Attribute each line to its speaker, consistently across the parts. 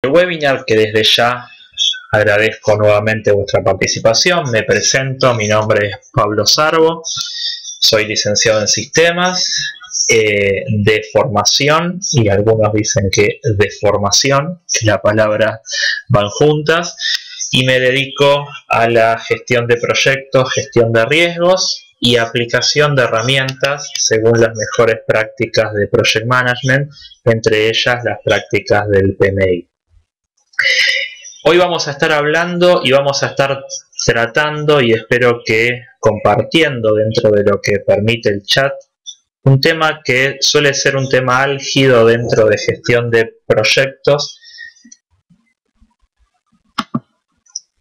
Speaker 1: El webinar, que desde ya agradezco nuevamente vuestra participación. Me presento, mi nombre es Pablo Sarbo, soy licenciado en sistemas de formación, y algunos dicen que de formación, que la palabra van juntas, y me dedico a la gestión de proyectos, gestión de riesgos y aplicación de herramientas según las mejores prácticas de Project Management, entre ellas las prácticas del PMI. Hoy vamos a estar hablando y vamos a estar tratando, y espero que compartiendo dentro de lo que permite el chat, un tema que suele ser un tema álgido dentro de gestión de proyectos,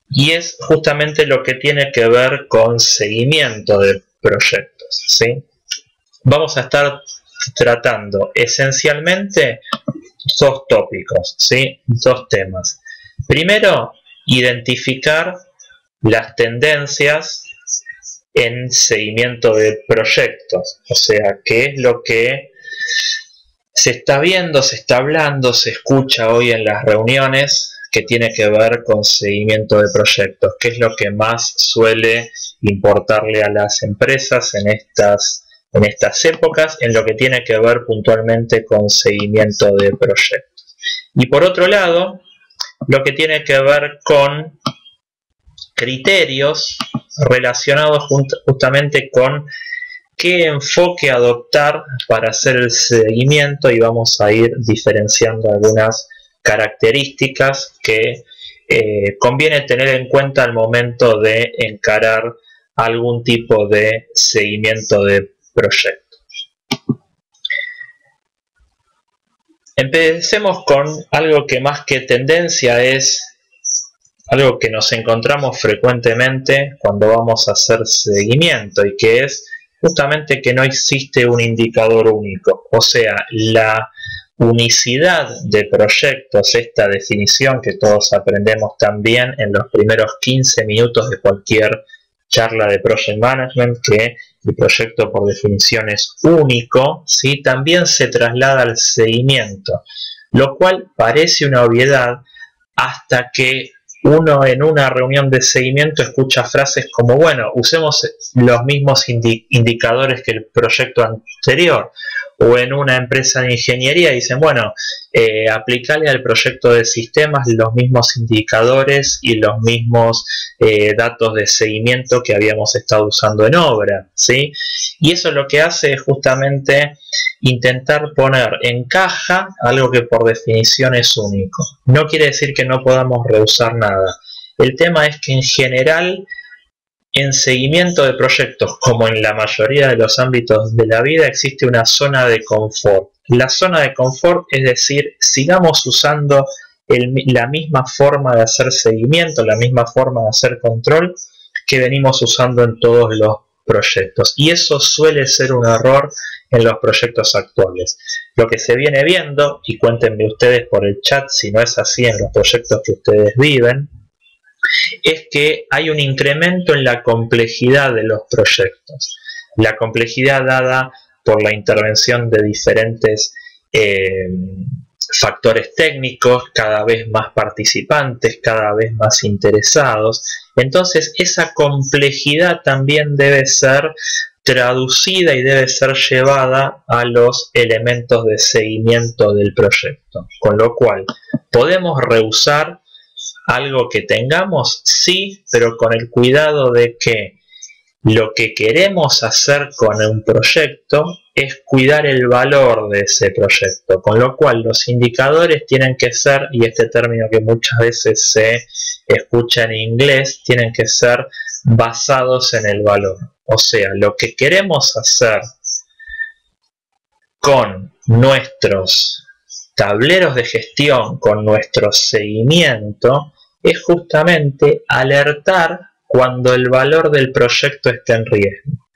Speaker 1: y es justamente lo que tiene que ver con seguimiento de proyectos, ¿sí? Vamos a estar tratando esencialmente dos tópicos, ¿sí? Dos temas. Primero, identificar las tendencias en seguimiento de proyectos, o sea, qué es lo que se está viendo, se está hablando, se escucha hoy en las reuniones que tiene que ver con seguimiento de proyectos, qué es lo que más suele importarle a las empresas en estas épocas, en lo que tiene que ver puntualmente con seguimiento de proyectos. Y por otro lado, lo que tiene que ver con criterios relacionados justamente con qué enfoque adoptar para hacer el seguimiento, y vamos a ir diferenciando algunas características que conviene tener en cuenta al momento de encarar algún tipo de seguimiento de proyecto. Empecemos con algo que más que tendencia es algo que nos encontramos frecuentemente cuando vamos a hacer seguimiento, y que es justamente que no existe un indicador único. O sea, la unicidad de proyectos, esta definición que todos aprendemos también en los primeros 15 minutos de cualquier charla de Project Management, que el proyecto por definición es único, ¿sí? También se traslada al seguimiento, lo cual parece una obviedad hasta que uno en una reunión de seguimiento escucha frases como, bueno, usemos los mismos indicadores que el proyecto anterior, o en una empresa de ingeniería dicen, bueno, aplicarle al proyecto de sistemas los mismos indicadores y los mismos datos de seguimiento que habíamos estado usando en obra, ¿sí? Y eso lo que hace es justamente intentar poner en caja algo que por definición es único. No quiere decir que no podamos reusar nada. El tema es que en general, en seguimiento de proyectos, como en la mayoría de los ámbitos de la vida, existe una zona de confort. La zona de confort es decir, sigamos usando la misma forma de hacer seguimiento, la misma forma de hacer control que venimos usando en todos los proyectos. Y eso suele ser un error en los proyectos actuales. Lo que se viene viendo, y cuéntenme ustedes por el chat si no es así en los proyectos que ustedes viven, es que hay un incremento en la complejidad de los proyectos. La complejidad dada por la intervención de diferentes factores técnicos, cada vez más participantes, cada vez más interesados. Entonces esa complejidad también debe ser traducida y debe ser llevada a los elementos de seguimiento del proyecto. Con lo cual, ¿podemos reusar algo que tengamos? Sí, pero con el cuidado de que lo que queremos hacer con un proyecto es cuidar el valor de ese proyecto, con lo cual los indicadores tienen que ser, y este término que muchas veces se escucha en inglés, tienen que ser basados en el valor. O sea, lo que queremos hacer con nuestros tableros de gestión, con nuestro seguimiento, es justamente alertar cuando el valor del proyecto está en riesgo.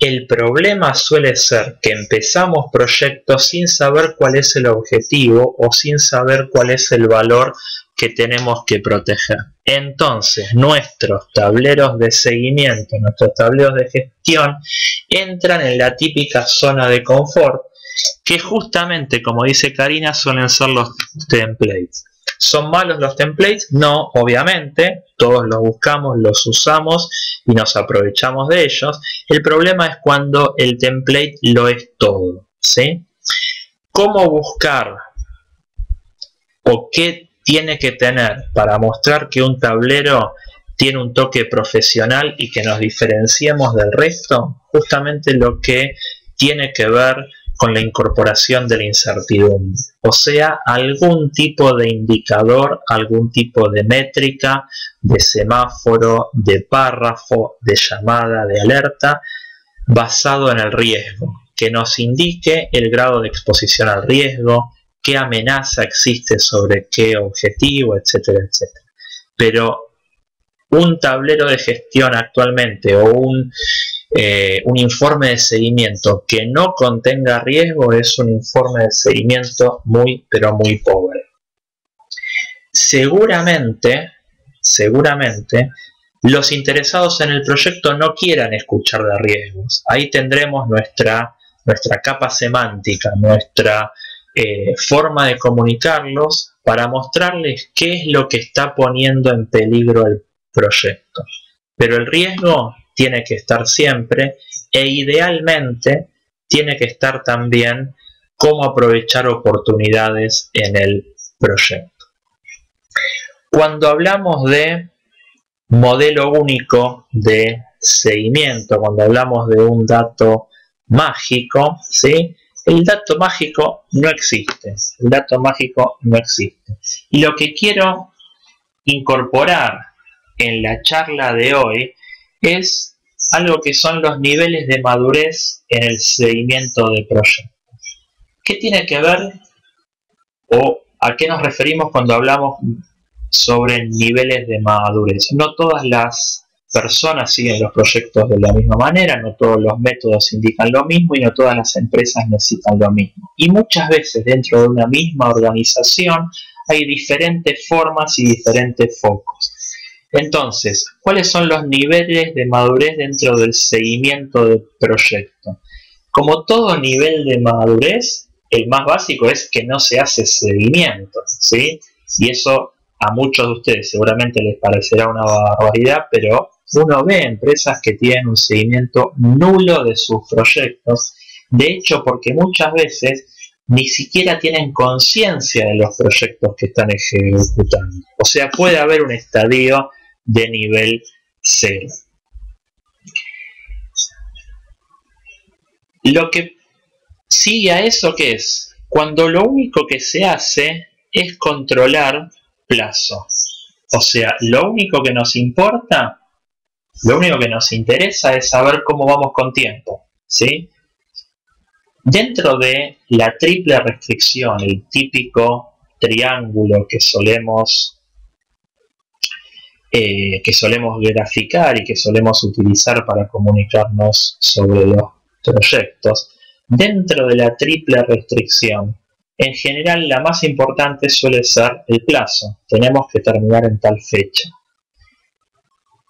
Speaker 1: El problema suele ser que empezamos proyectos sin saber cuál es el objetivo o sin saber cuál es el valor que tenemos que proteger. Entonces, nuestros tableros de seguimiento, nuestros tableros de gestión entran en la típica zona de confort, que justamente, como dice Karina, suelen ser los templates. ¿Son malos los templates? No, obviamente, todos los buscamos, los usamos y nos aprovechamos de ellos. El problema es cuando el template lo es todo, ¿sí? ¿Cómo buscar o qué tiene que tener para mostrar que un tablero tiene un toque profesional y que nos diferenciemos del resto? Justamente lo que tiene que ver con la incorporación de la incertidumbre, o sea, algún tipo de indicador, algún tipo de métrica, de semáforo, de párrafo, de llamada, de alerta, basado en el riesgo, que nos indique el grado de exposición al riesgo, qué amenaza existe sobre qué objetivo, etcétera, etcétera. Pero un tablero de gestión actualmente o un informe de seguimiento que no contenga riesgo es un informe de seguimiento muy, pero muy pobre. Seguramente, los interesados en el proyecto no quieran escuchar de riesgos. Ahí tendremos nuestra capa semántica, nuestra forma de comunicarlos para mostrarles qué es lo que está poniendo en peligro el proyecto. Pero el riesgo tiene que estar siempre e idealmente tiene que estar también cómo aprovechar oportunidades en el proyecto. Cuando hablamos de modelo único de seguimiento, cuando hablamos de un dato mágico, ¿sí? El dato mágico no existe. El dato mágico no existe. Y lo que quiero incorporar en la charla de hoy es algo que son los niveles de madurez en el seguimiento de proyectos. ¿Qué tiene que ver o a qué nos referimos cuando hablamos sobre niveles de madurez? No todas las personas siguen los proyectos de la misma manera, no todos los métodos indican lo mismo y no todas las empresas necesitan lo mismo. Y muchas veces dentro de una misma organización hay diferentes formas y diferentes focos. Entonces, ¿cuáles son los niveles de madurez dentro del seguimiento del proyecto? Como todo nivel de madurez, el más básico es que no se hace seguimiento, ¿sí? Y eso a muchos de ustedes seguramente les parecerá una barbaridad, pero uno ve empresas que tienen un seguimiento nulo de sus proyectos. De hecho, porque muchas veces ni siquiera tienen conciencia de los proyectos que están ejecutando. O sea, puede haber un estadio de nivel 0. Lo que sigue a eso, ¿qué es? Cuando lo único que se hace es controlar plazo. O sea, lo único que nos importa, lo único que nos interesa es saber cómo vamos con tiempo, ¿sí? Dentro de la triple restricción, el típico triángulo que solemos graficar y que solemos utilizar para comunicarnos sobre los proyectos, dentro de la triple restricción, en general la más importante suele ser el plazo. Tenemos que terminar en tal fecha.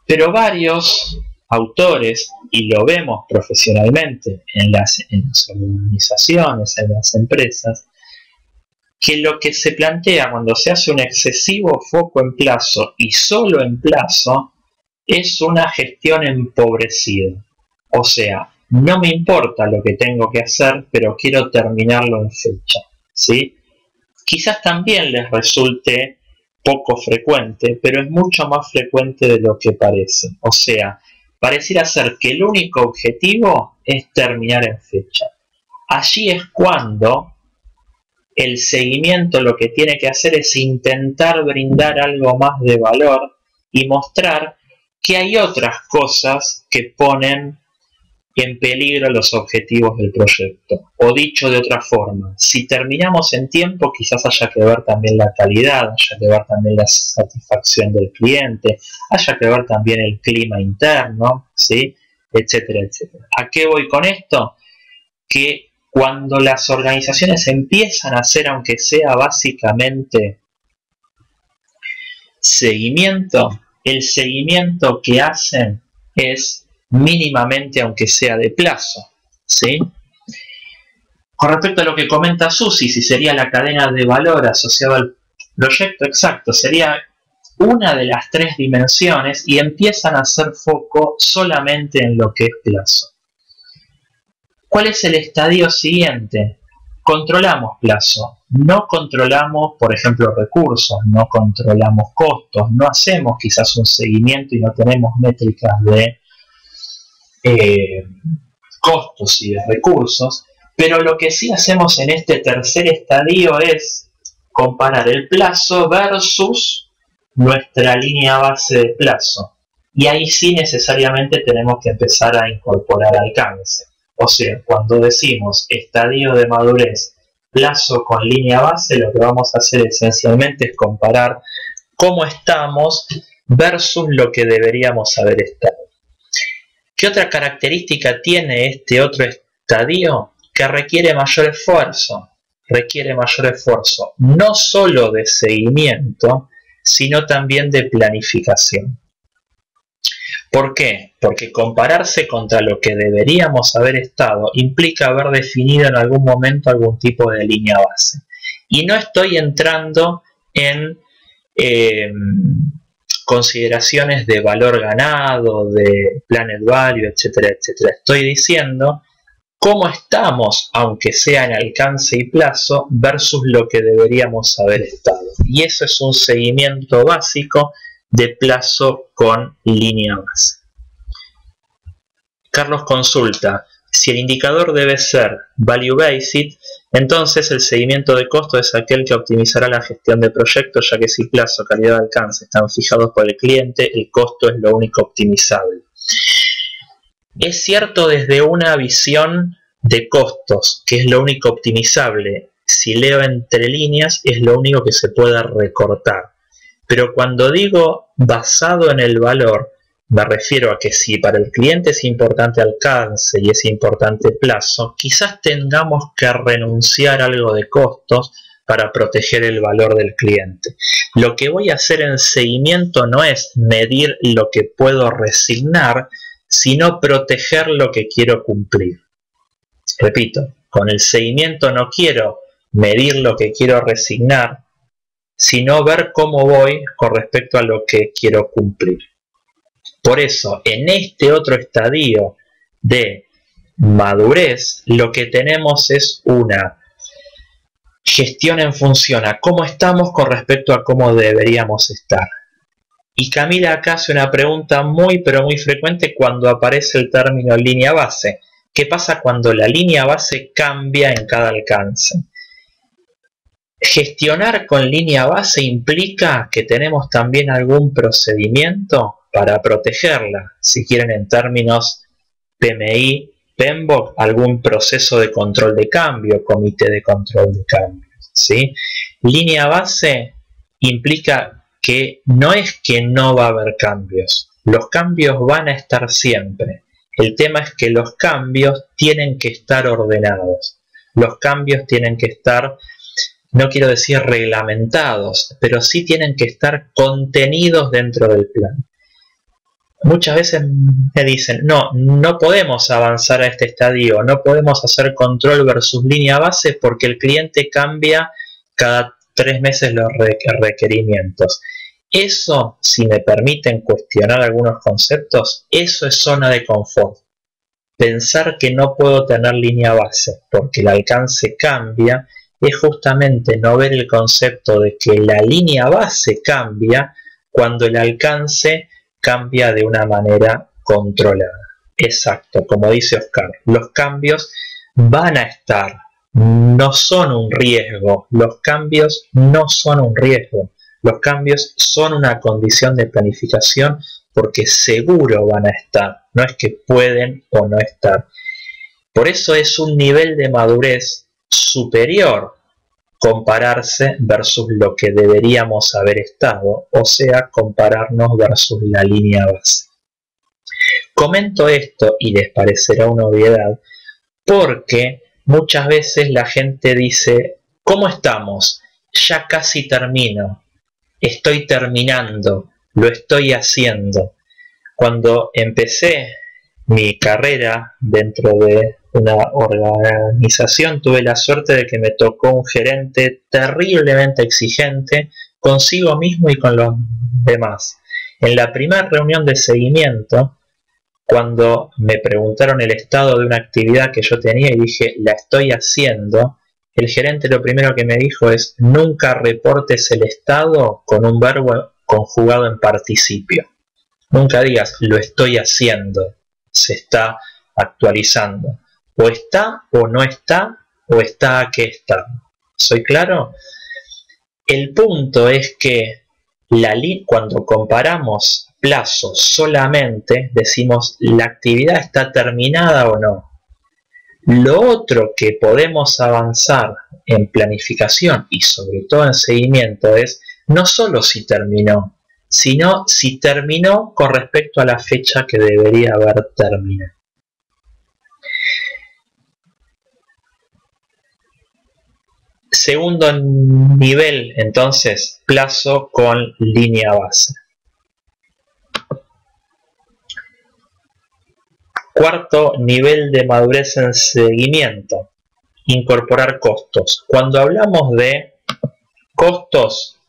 Speaker 1: Pero varios autores, y lo vemos profesionalmente en las organizaciones, en las empresas, que lo que se plantea cuando se hace un excesivo foco en plazo y solo en plazo es una gestión empobrecida. O sea, no me importa lo que tengo que hacer, pero quiero terminarlo en fecha, ¿sí? Quizás también les resulte poco frecuente, pero es mucho más frecuente de lo que parece. O sea, pareciera ser que el único objetivo es terminar en fecha. Allí es cuando el seguimiento lo que tiene que hacer es intentar brindar algo más de valor y mostrar que hay otras cosas que ponen en peligro los objetivos del proyecto. O dicho de otra forma, si terminamos en tiempo, quizás haya que ver también la calidad, haya que ver también la satisfacción del cliente, haya que ver también el clima interno, ¿sí? Etcétera, etcétera. ¿A qué voy con esto? Que cuando las organizaciones empiezan a hacer, aunque sea básicamente seguimiento, el seguimiento que hacen es mínimamente, aunque sea de plazo, ¿sí? Con respecto a lo que comenta Susi, si sería la cadena de valor asociada al Proyecto exacto sería una de las tres dimensiones y empiezan a hacer foco solamente en lo que es plazo. ¿Cuál es el estadio siguiente? Controlamos plazo, no controlamos, por ejemplo, recursos, no controlamos costos, no hacemos quizás un seguimiento y no tenemos métricas de costos y de recursos, pero lo que sí hacemos en este tercer estadio es comparar el plazo versus nuestra línea base de plazo. Y ahí sí necesariamente tenemos que empezar a incorporar alcance. O sea, cuando decimos estadio de madurez, plazo con línea base, lo que vamos a hacer esencialmente es comparar cómo estamos versus lo que deberíamos haber estado. ¿Qué otra característica tiene este otro estadio? Que requiere mayor esfuerzo. Requiere mayor esfuerzo, no solo de seguimiento, sino también de planificación. ¿Por qué? Porque compararse contra lo que deberíamos haber estado implica haber definido en algún momento algún tipo de línea base. Y no estoy entrando en consideraciones de valor ganado, de planet value, etcétera, etcétera. Estoy diciendo cómo estamos, aunque sea en alcance y plazo, versus lo que deberíamos haber estado. Y eso es un seguimiento básico de plazo con línea base. Carlos consulta, si el indicador debe ser value based, entonces el seguimiento de costo es aquel que optimizará la gestión de proyectos, ya que si plazo, calidad de alcance están fijados por el cliente, el costo es lo único optimizable. Es cierto desde una visión de costos, que es lo único optimizable. Si leo entre líneas, es lo único que se pueda recortar. Pero cuando digo basado en el valor, me refiero a que si para el cliente es importante alcance y es importante plazo, quizás tengamos que renunciar a algo de costos para proteger el valor del cliente. Lo que voy a hacer en seguimiento no es medir lo que puedo resignar, sino proteger lo que quiero cumplir. Repito, con el seguimiento no quiero medir lo que quiero resignar, sino ver cómo voy con respecto a lo que quiero cumplir. Por eso, en este otro estadio de madurez, lo que tenemos es una gestión en función a cómo estamos con respecto a cómo deberíamos estar. Y Camila acá hace una pregunta muy pero muy frecuente cuando aparece el término línea base. ¿Qué pasa cuando la línea base cambia en cada alcance? Gestionar con línea base implica que tenemos también algún procedimiento para protegerla, si quieren en términos PMI, PMBOK, algún proceso de control de cambio, comité de control de cambio, ¿sí? Línea base implica que no es que no va a haber cambios, los cambios van a estar siempre. El tema es que los cambios tienen que estar ordenados, los cambios tienen que estar, no quiero decir reglamentados, pero sí tienen que estar contenidos dentro del plan. Muchas veces me dicen, no podemos avanzar a este estadio, no podemos hacer control versus línea base porque el cliente cambia cada 3 meses los requerimientos. Eso, si me permiten cuestionar algunos conceptos, eso es zona de confort. Pensar que no puedo tener línea base porque el alcance cambia es justamente no ver el concepto de que la línea base cambia cuando el alcance cambia de una manera controlada. Exacto, como dice Oscar, los cambios van a estar, no son un riesgo, los cambios no son un riesgo, los cambios son una condición de planificación porque seguro van a estar, no es que pueden o no estar. Por eso es un nivel de madurez superior compararse versus lo que deberíamos haber estado, o sea, compararnos versus la línea base. Comento esto y les parecerá una obviedad porque muchas veces la gente dice, ¿cómo estamos? Ya casi termino, estoy terminando, lo estoy haciendo. Cuando empecé mi carrera dentro de una organización tuve la suerte de que me tocó un gerente terriblemente exigente consigo mismo y con los demás. En la primera reunión de seguimiento, cuando me preguntaron el estado de una actividad que yo tenía y dije, la estoy haciendo, el gerente lo primero que me dijo es, nunca reportes el estado con un verbo conjugado en participio. Nunca digas, lo estoy haciendo, se está actualizando. O está, o no está, o está a qué está. ¿Soy claro? El punto es que cuando comparamos plazos solamente, decimos, ¿la actividad está terminada o no? Lo otro que podemos avanzar en planificación y sobre todo en seguimiento es no solo si terminó, sino si terminó con respecto a la fecha que debería haber terminado. Segundo nivel, entonces, plazo con línea base. Cuarto nivel de madurez en seguimiento, incorporar costos. Cuando hablamos de costos,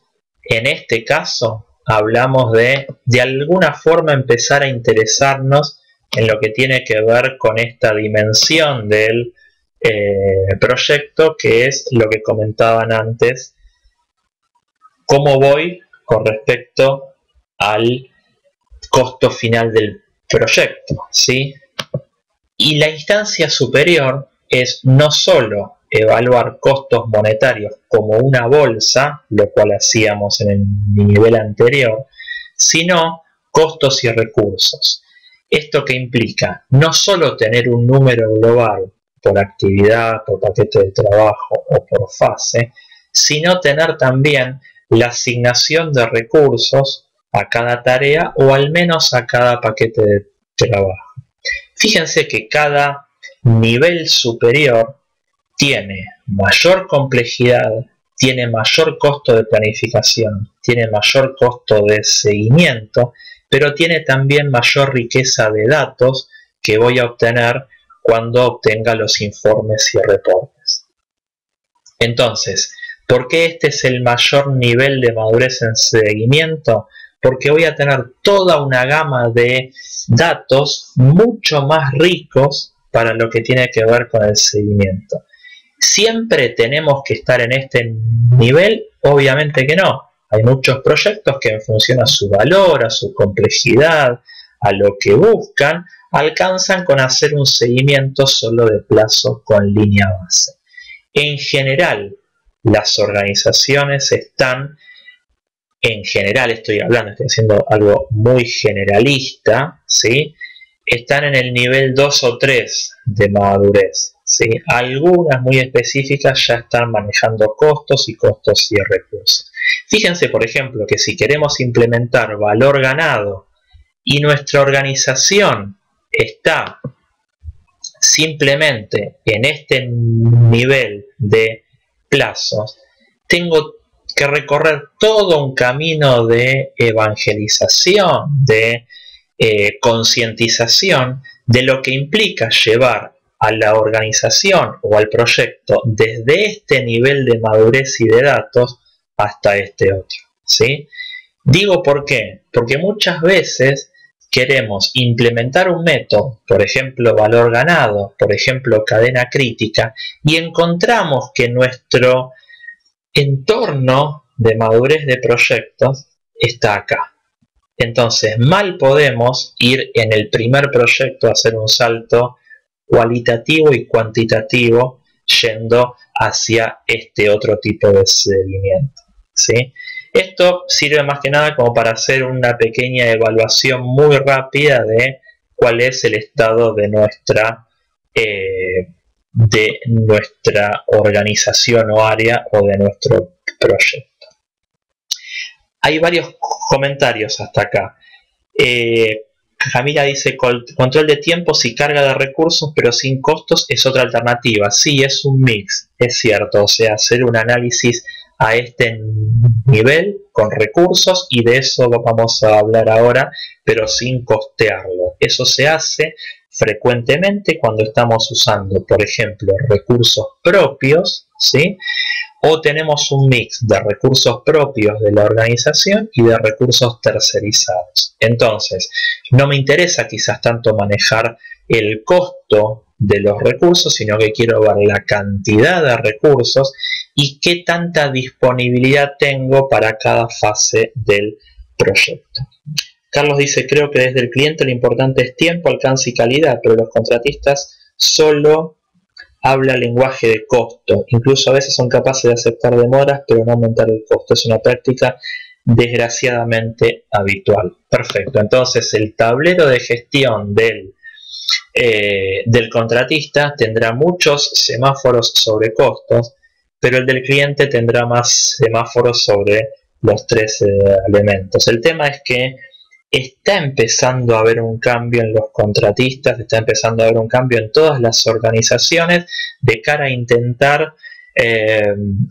Speaker 1: en este caso, hablamos de alguna forma empezar a interesarnos en lo que tiene que ver con esta dimensión del proyecto, que es lo que comentaban antes, cómo voy con respecto al costo final del proyecto, ¿sí? Y la instancia superior es no solo evaluar costos monetarios como una bolsa, lo cual hacíamos en el nivel anterior, sino costos y recursos. ¿Esto qué implica? No solo tener un número global por actividad, por paquete de trabajo o por fase, sino tener también la asignación de recursos a cada tarea o al menos a cada paquete de trabajo. Fíjense que cada nivel superior tiene mayor complejidad, tiene mayor costo de planificación, tiene mayor costo de seguimiento, pero tiene también mayor riqueza de datos que voy a obtener cuando obtenga los informes y reportes. Entonces, ¿por qué este es el mayor nivel de madurez en seguimiento? Porque voy a tener toda una gama de datos mucho más ricos para lo que tiene que ver con el seguimiento. ¿Siempre tenemos que estar en este nivel? Obviamente que no. Hay muchos proyectos que en función a su valor, a su complejidad, a lo que buscan, alcanzan con hacer un seguimiento solo de plazo con línea base. En general, las organizaciones están, en general estoy haciendo algo muy generalista, ¿sí? Están en el nivel 2 o 3 de madurez, ¿sí? Algunas muy específicas ya están manejando costos y recursos. Fíjense, por ejemplo, que si queremos implementar valor ganado y nuestra organización está simplemente en este nivel de plazos, tengo que recorrer todo un camino de evangelización, de concientización de lo que implica llevar a la organización o al proyecto desde este nivel de madurez y de datos hasta este otro, ¿sí? Digo ¿por qué? Porque muchas veces queremos implementar un método, por ejemplo valor ganado, por ejemplo cadena crítica, y encontramos que nuestro entorno de madurez de proyectos está acá. Entonces mal podemos ir en el primer proyecto a hacer un salto cualitativo y cuantitativo yendo hacia este otro tipo de seguimiento, ¿sí? Esto sirve más que nada como para hacer una pequeña evaluación muy rápida de cuál es el estado de nuestra organización o área o de nuestro proyecto. Hay varios comentarios hasta acá. Camila dice, control de tiempos y carga de recursos, pero sin costos es otra alternativa. Sí, es un mix, es cierto. O sea, hacer un análisis a este nivel con recursos, y de eso vamos a hablar ahora, pero sin costearlo. Eso se hace frecuentemente cuando estamos usando, por ejemplo, recursos propios, ¿sí? O tenemos un mix de recursos propios de la organización y de recursos tercerizados. Entonces, no me interesa quizás tanto manejar el costo de los recursos, sino que quiero ver la cantidad de recursos y qué tanta disponibilidad tengo para cada fase del proyecto. Carlos dice, creo que desde el cliente lo importante es tiempo, alcance y calidad, pero los contratistas solo hablan lenguaje de costo. Incluso a veces son capaces de aceptar demoras, pero no aumentar el costo. Es una práctica desgraciadamente habitual. Perfecto. Entonces el tablero de gestión del contratista tendrá muchos semáforos sobre costos, pero el del cliente tendrá más semáforos sobre los tres elementos. El tema es que está empezando a haber un cambio en los contratistas, está empezando a haber un cambio en todas las organizaciones de cara a intentar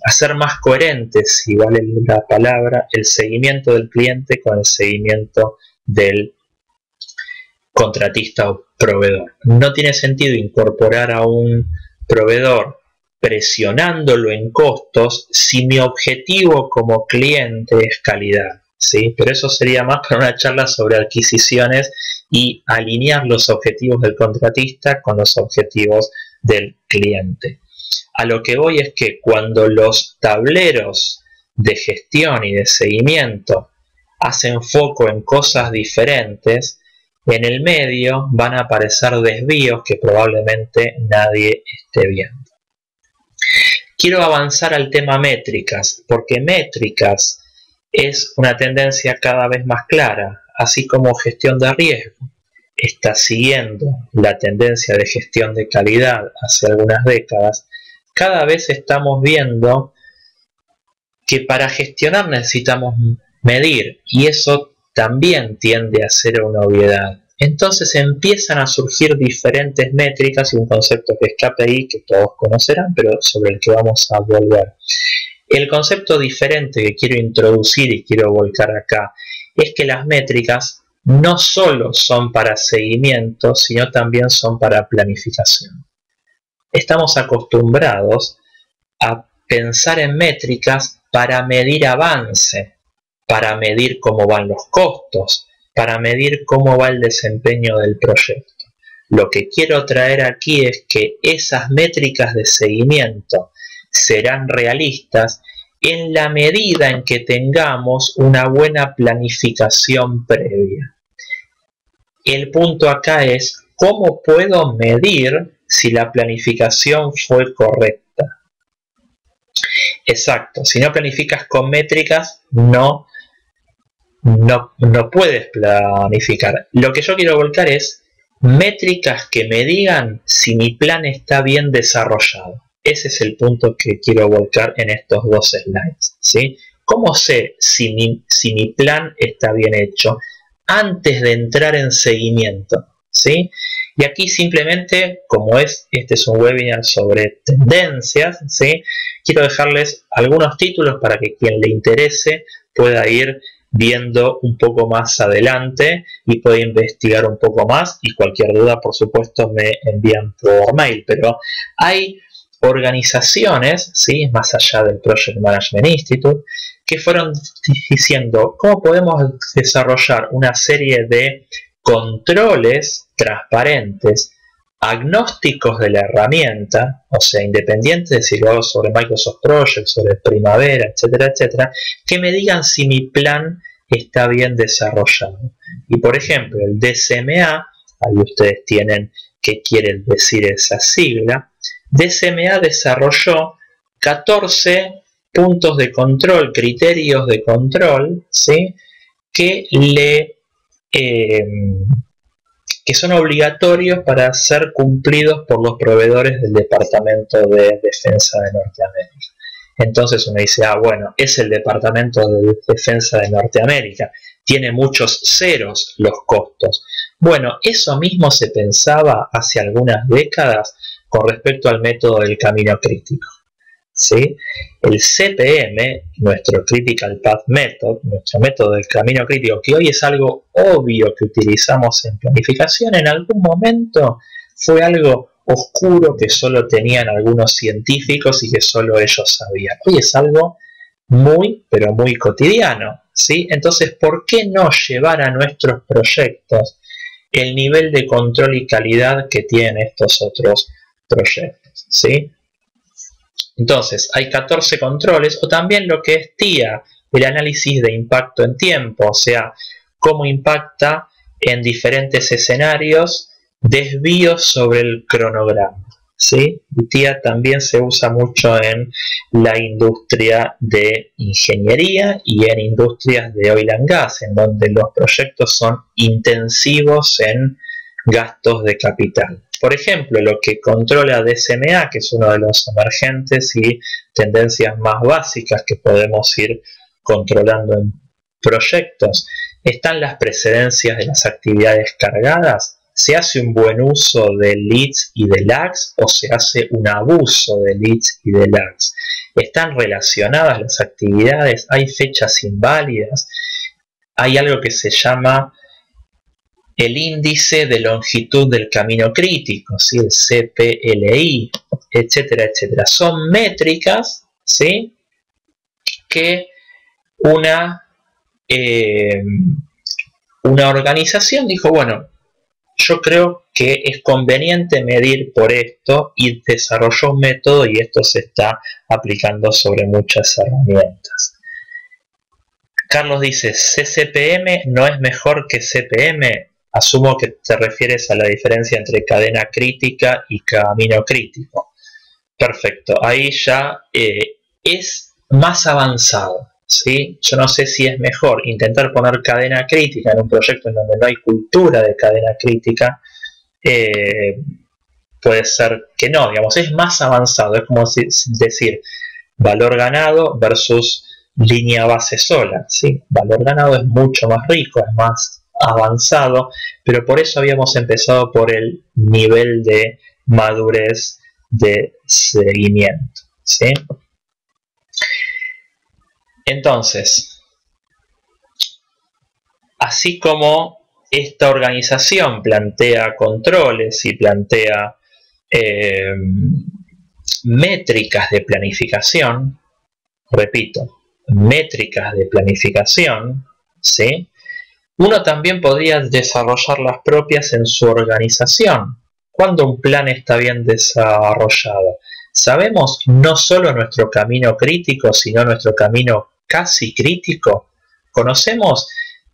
Speaker 1: hacer más coherentes, si vale la palabra, el seguimiento del cliente con el seguimiento del contratista o proveedor. No tiene sentido incorporar a un proveedor presionándolo en costos si mi objetivo como cliente es calidad, ¿sí? Pero eso sería más para una charla sobre adquisiciones y alinear los objetivos del contratista con los objetivos del cliente. A lo que voy es que cuando los tableros de gestión y de seguimiento hacen foco en cosas diferentes, en el medio van a aparecer desvíos que probablemente nadie esté viendo. Quiero avanzar al tema métricas, porque métricas es una tendencia cada vez más clara, así como gestión de riesgo está siguiendo la tendencia de gestión de calidad hace algunas décadas. Cada vez estamos viendo que para gestionar necesitamos medir, y eso también tiende a ser una obviedad. Entonces empiezan a surgir diferentes métricas y un concepto que es KPI, que todos conocerán, pero sobre el que vamos a volver. El concepto diferente que quiero introducir y quiero volcar acá es que las métricas no solo son para seguimiento, sino también son para planificación. Estamos acostumbrados a pensar en métricas para medir avance, para medir cómo van los costos, para medir cómo va el desempeño del proyecto. Lo que quiero traer aquí es que esas métricas de seguimiento serán realistas en la medida en que tengamos una buena planificación previa. El punto acá es cómo puedo medir si la planificación fue correcta. Exacto, si no planificas con métricas, no puedes planificar. Lo que yo quiero volcar es métricas que me digan si mi plan está bien desarrollado. Ese es el punto que quiero volcar en estos dos slides, ¿sí? ¿Cómo sé si mi plan está bien hecho antes de entrar en seguimiento? ¿Sí? Y aquí simplemente, como este es un webinar sobre tendencias, ¿sí? Quiero dejarles algunos títulos para que quien le interese pueda ir viendo un poco más adelante y pueda investigar un poco más, y cualquier duda por supuesto me envían por mail. Pero hay organizaciones, ¿sí?, más allá del Project Management Institute, que fueron diciendo cómo podemos desarrollar una serie de controles transparentes, agnósticos de la herramienta, o sea, independientes de si lo hago sobre Microsoft Project, sobre Primavera, etcétera, etcétera, que me digan si mi plan está bien desarrollado. Y por ejemplo, el DCMA, ahí ustedes tienen qué quiere decir esa sigla. DCMA desarrolló 14 puntos de control, criterios de control, ¿sí?, que son obligatorios para ser cumplidos por los proveedores del Departamento de Defensa de Norteamérica. Entonces uno dice, bueno, es el Departamento de Defensa de Norteamérica, tiene muchos ceros los costos. Bueno, eso mismo se pensaba hace algunas décadas con respecto al método del camino crítico. ¿sí? El CPM, nuestro Critical Path Method, nuestro método del camino crítico, que hoy es algo obvio que utilizamos en planificación, en algún momento fue algo oscuro que solo tenían algunos científicos y que solo ellos sabían. Hoy es algo muy, pero muy cotidiano, ¿sí? Entonces, ¿por qué no llevar a nuestros proyectos el nivel de control y calidad que tienen estos otros proyectos, ¿sí? Entonces, hay 14 controles, o también lo que es TIA, el análisis de impacto en tiempo, o sea, cómo impacta en diferentes escenarios desvíos sobre el cronograma, ¿sí? Y TIA también se usa mucho en la industria de ingeniería y en industrias de oil and gas, en donde los proyectos son intensivos en gastos de capital. Por ejemplo, lo que controla DSMA, que es uno de los emergentes y tendencias más básicas que podemos ir controlando en proyectos, están las precedencias de las actividades cargadas. ¿Se hace un buen uso de leads y de lags o se hace un abuso de leads y de lags? ¿Están relacionadas las actividades? ¿Hay fechas inválidas? Hay algo que se llama el índice de longitud del camino crítico, ¿sí? El CPLI, etcétera, etcétera. Son métricas, ¿sí? Que una organización dijo, bueno, yo creo que es conveniente medir por esto y desarrolló un método y esto se está aplicando sobre muchas herramientas. Carlos dice, CCPM no es mejor que CPM. Asumo que te refieres a la diferencia entre cadena crítica y camino crítico. Perfecto, ahí ya es más avanzado, ¿sí? Yo no sé si es mejor intentar poner cadena crítica en un proyecto en donde no hay cultura de cadena crítica. Puede ser que no, digamos, es más avanzado. Es como decir valor ganado versus línea base sola, ¿sí? Valor ganado es mucho más rico, es más avanzado, pero por eso habíamos empezado por el nivel de madurez de seguimiento, ¿sí? Entonces, así como esta organización plantea controles y plantea métricas de planificación, repito, métricas de planificación, ¿sí? Uno también podría desarrollar las propias en su organización. ¿Cuándo un plan está bien desarrollado? ¿Sabemos no solo nuestro camino crítico, sino nuestro camino casi crítico? ¿Conocemos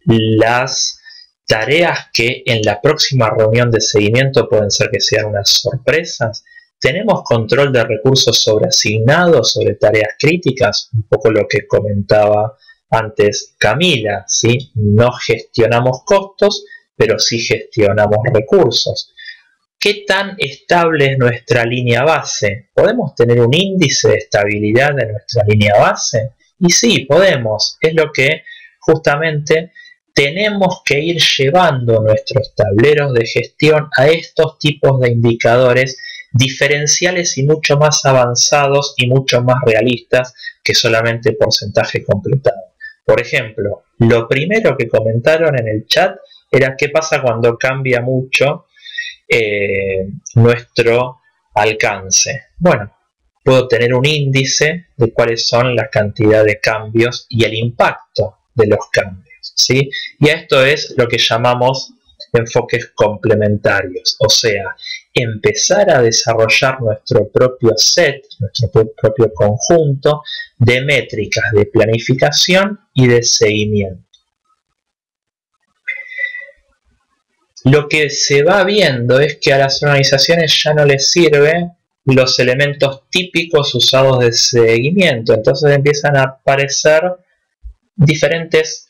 Speaker 1: las tareas que en la próxima reunión de seguimiento pueden ser que sean unas sorpresas? ¿Tenemos control de recursos sobreasignados sobre tareas críticas? Un poco lo que comentaba antes Camila, ¿sí? No gestionamos costos, pero sí gestionamos recursos. ¿Qué tan estable es nuestra línea base? ¿Podemos tener un índice de estabilidad de nuestra línea base? Y sí, podemos. Es lo que justamente tenemos que ir llevando nuestros tableros de gestión a estos tipos de indicadores diferenciales y mucho más avanzados y mucho más realistas que solamente porcentaje completado. Por ejemplo, lo primero que comentaron en el chat era qué pasa cuando cambia mucho nuestro alcance. Bueno, puedo tener un índice de cuáles son la cantidad de cambios y el impacto de los cambios, ¿sí? Y esto es lo que llamamos enfoques complementarios, o sea, empezar a desarrollar nuestro propio set, nuestro propio conjunto de métricas de planificación y de seguimiento. Lo que se va viendo es que a las organizaciones ya no les sirven los elementos típicos usados de seguimiento, entonces empiezan a aparecer diferentes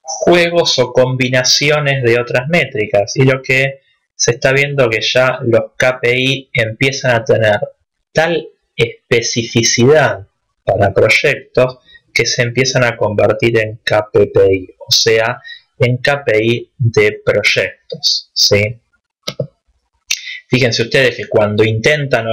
Speaker 1: juegos o combinaciones de otras métricas, y lo que se está viendo que ya los KPI empiezan a tener tal especificidad para proyectos que se empiezan a convertir en KPI, o sea, en KPI de proyectos, ¿sí? Fíjense ustedes que cuando intentan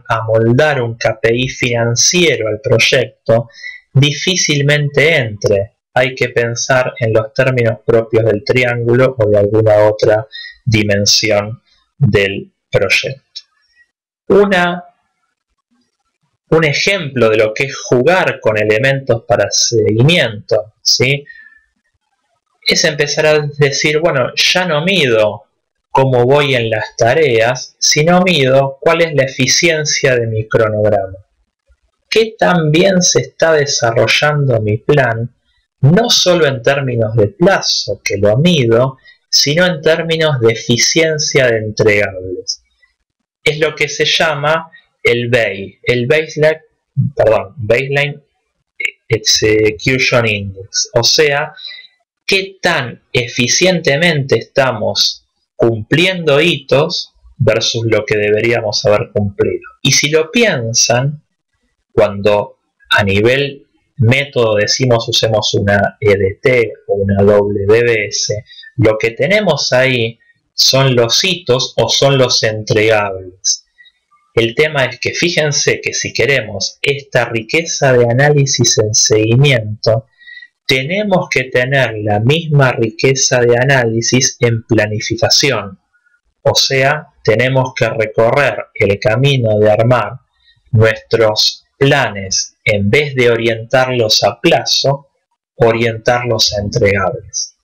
Speaker 1: amoldar un KPI financiero al proyecto, difícilmente entre. Hay que pensar en los términos propios del triángulo o de alguna otra dimensión del proyecto. Un ejemplo de lo que es jugar con elementos para seguimiento, ¿sí? Es empezar a decir, bueno, ya no mido cómo voy en las tareas, sino mido cuál es la eficiencia de mi cronograma. ¿Qué tan bien se está desarrollando mi plan? No solo en términos de plazo, que lo mido, sino en términos de eficiencia de entregables. Es lo que se llama el BEI, el Baseline Execution Index, o sea, qué tan eficientemente estamos cumpliendo hitos versus lo que deberíamos haber cumplido. Y si lo piensan, cuando a nivel método decimos usemos una EDT o una WDBS, lo que tenemos ahí son los hitos o son los entregables. El tema es que fíjense que si queremos esta riqueza de análisis en seguimiento, tenemos que tener la misma riqueza de análisis en planificación. O sea, tenemos que recorrer el camino de armar nuestros planes, en vez de orientarlos a plazo, orientarlos a entregables.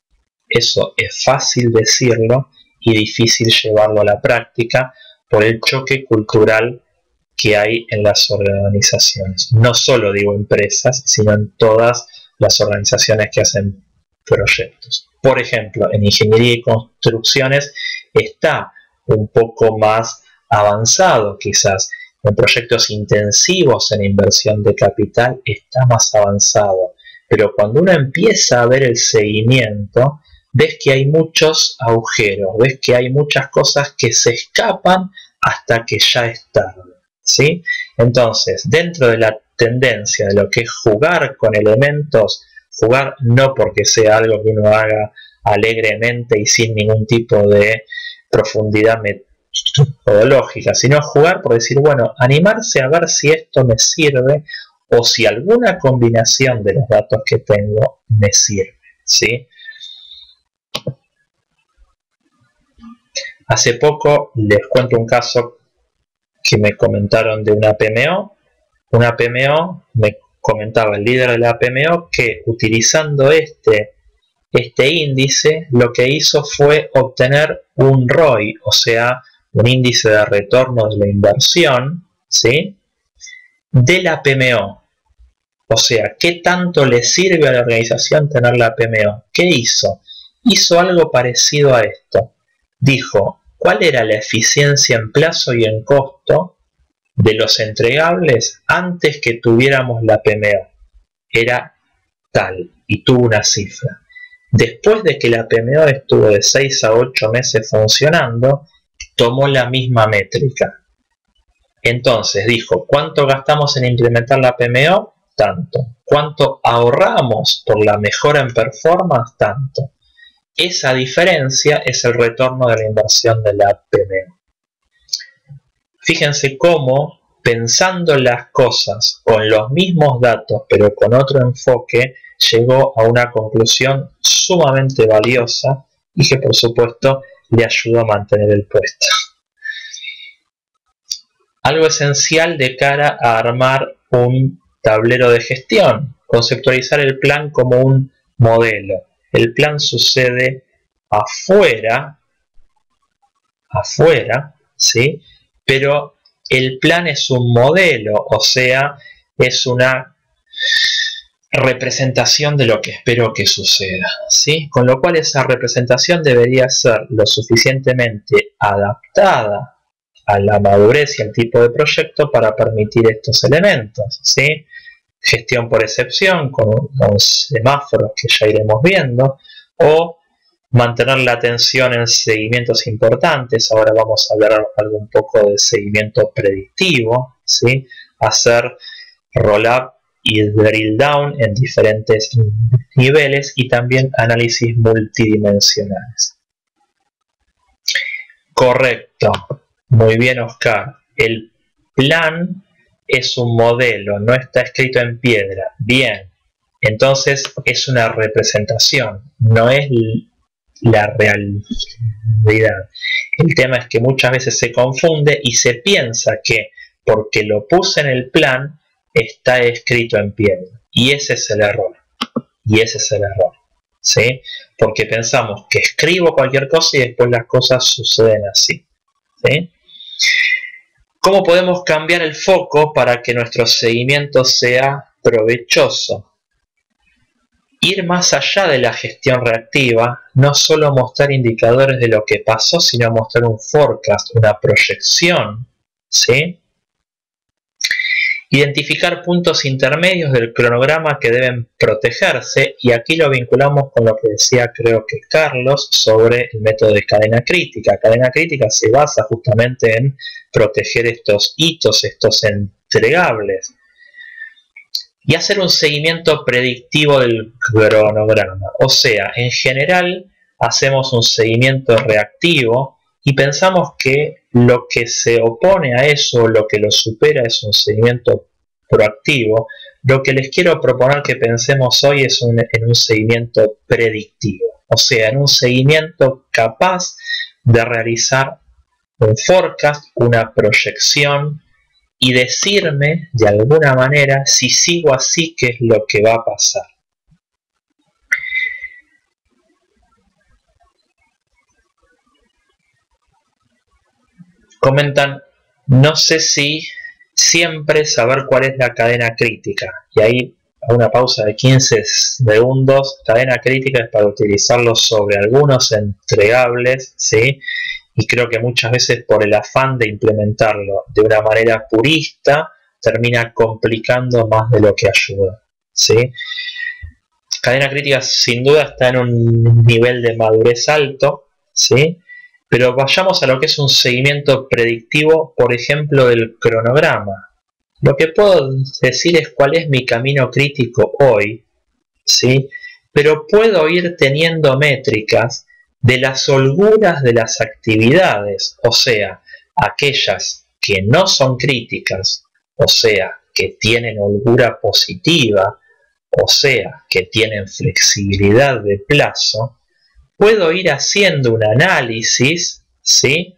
Speaker 1: Eso es fácil decirlo y difícil llevarlo a la práctica por el choque cultural que hay en las organizaciones. No solo digo empresas, sino en todas las organizaciones que hacen proyectos. Por ejemplo, en ingeniería y construcciones está un poco más avanzado quizás. En proyectos intensivos en inversión de capital está más avanzado. Pero cuando uno empieza a ver el seguimiento, ves que hay muchos agujeros, ves que hay muchas cosas que se escapan hasta que ya es tarde, ¿sí? Entonces, dentro de la tendencia de lo que es jugar con elementos, jugar no porque sea algo que uno haga alegremente y sin ningún tipo de profundidad metodológica, sino jugar por decir, bueno, animarse a ver si esto me sirve o si alguna combinación de los datos que tengo me sirve, ¿sí? Hace poco les cuento un caso que me comentaron de una PMO. Una PMO, me comentaba el líder de la PMO, que utilizando este índice, lo que hizo fue obtener un ROI, o sea, un índice de retorno de la inversión, ¿sí?, de la PMO. O sea, ¿qué tanto le sirve a la organización tener la PMO? ¿Qué hizo? Hizo algo parecido a esto. Dijo, ¿cuál era la eficiencia en plazo y en costo de los entregables antes que tuviéramos la PMO? Era tal, y tuvo una cifra. Después de que la PMO estuvo de 6 a 8 meses funcionando, tomó la misma métrica. Entonces dijo, ¿cuánto gastamos en implementar la PMO? Tanto. ¿Cuánto ahorramos por la mejora en performance? Tanto. Esa diferencia es el retorno de la inversión de la PMO. Fíjense cómo, pensando las cosas con los mismos datos pero con otro enfoque, llegó a una conclusión sumamente valiosa y que por supuesto le ayudó a mantener el puesto. Algo esencial de cara a armar un tablero de gestión, conceptualizar el plan como un modelo. El plan sucede afuera, ¿sí? Pero el plan es un modelo, o sea, es una representación de lo que espero que suceda, ¿sí? Con lo cual esa representación debería ser lo suficientemente adaptada a la madurez y al tipo de proyecto para permitir estos elementos, ¿sí? Gestión por excepción, con semáforos que ya iremos viendo, o mantener la atención en seguimientos importantes. Ahora vamos a hablar un poco de seguimiento predictivo, ¿sí? Hacer roll-up y drill down en diferentes niveles y también análisis multidimensionales. Correcto. Muy bien, Oscar. El plan es un modelo, no está escrito en piedra. Bien. Entonces es una representación, no es la realidad. El tema es que muchas veces se confunde y se piensa que porque lo puse en el plan está escrito en piedra. Y ese es el error. ¿Sí? Porque pensamos que escribo cualquier cosa y después las cosas suceden así. ¿Sí? ¿Cómo podemos cambiar el foco para que nuestro seguimiento sea provechoso? Ir más allá de la gestión reactiva, no solo mostrar indicadores de lo que pasó, sino mostrar un forecast, una proyección, ¿sí? Identificar puntos intermedios del cronograma que deben protegerse, y aquí lo vinculamos con lo que decía creo que Carlos sobre el método de cadena crítica. Cadena crítica se basa justamente en proteger estos hitos, estos entregables, y hacer un seguimiento predictivo del cronograma. O sea, en general hacemos un seguimiento reactivo y pensamos que lo que se opone a eso, lo que lo supera, es un seguimiento proactivo. Lo que les quiero proponer que pensemos hoy es en un seguimiento predictivo. O sea, en un seguimiento capaz de realizar un forecast, una proyección, y decirme de alguna manera si sigo así qué es lo que va a pasar. Comentan, no sé si siempre saber cuál es la cadena crítica. Y ahí a una pausa de 15 segundos, cadena crítica es para utilizarlo sobre algunos entregables, ¿sí? Y creo que muchas veces por el afán de implementarlo de una manera purista, termina complicando más de lo que ayuda, ¿sí? Cadena crítica sin duda está en un nivel de madurez alto, ¿sí? Pero vayamos a lo que es un seguimiento predictivo, por ejemplo, del cronograma. Lo que puedo decir es cuál es mi camino crítico hoy, ¿sí? Pero puedo ir teniendo métricas de las holguras de las actividades, o sea, aquellas que no son críticas, o sea, que tienen holgura positiva, o sea, que tienen flexibilidad de plazo. Puedo ir haciendo un análisis, ¿sí?,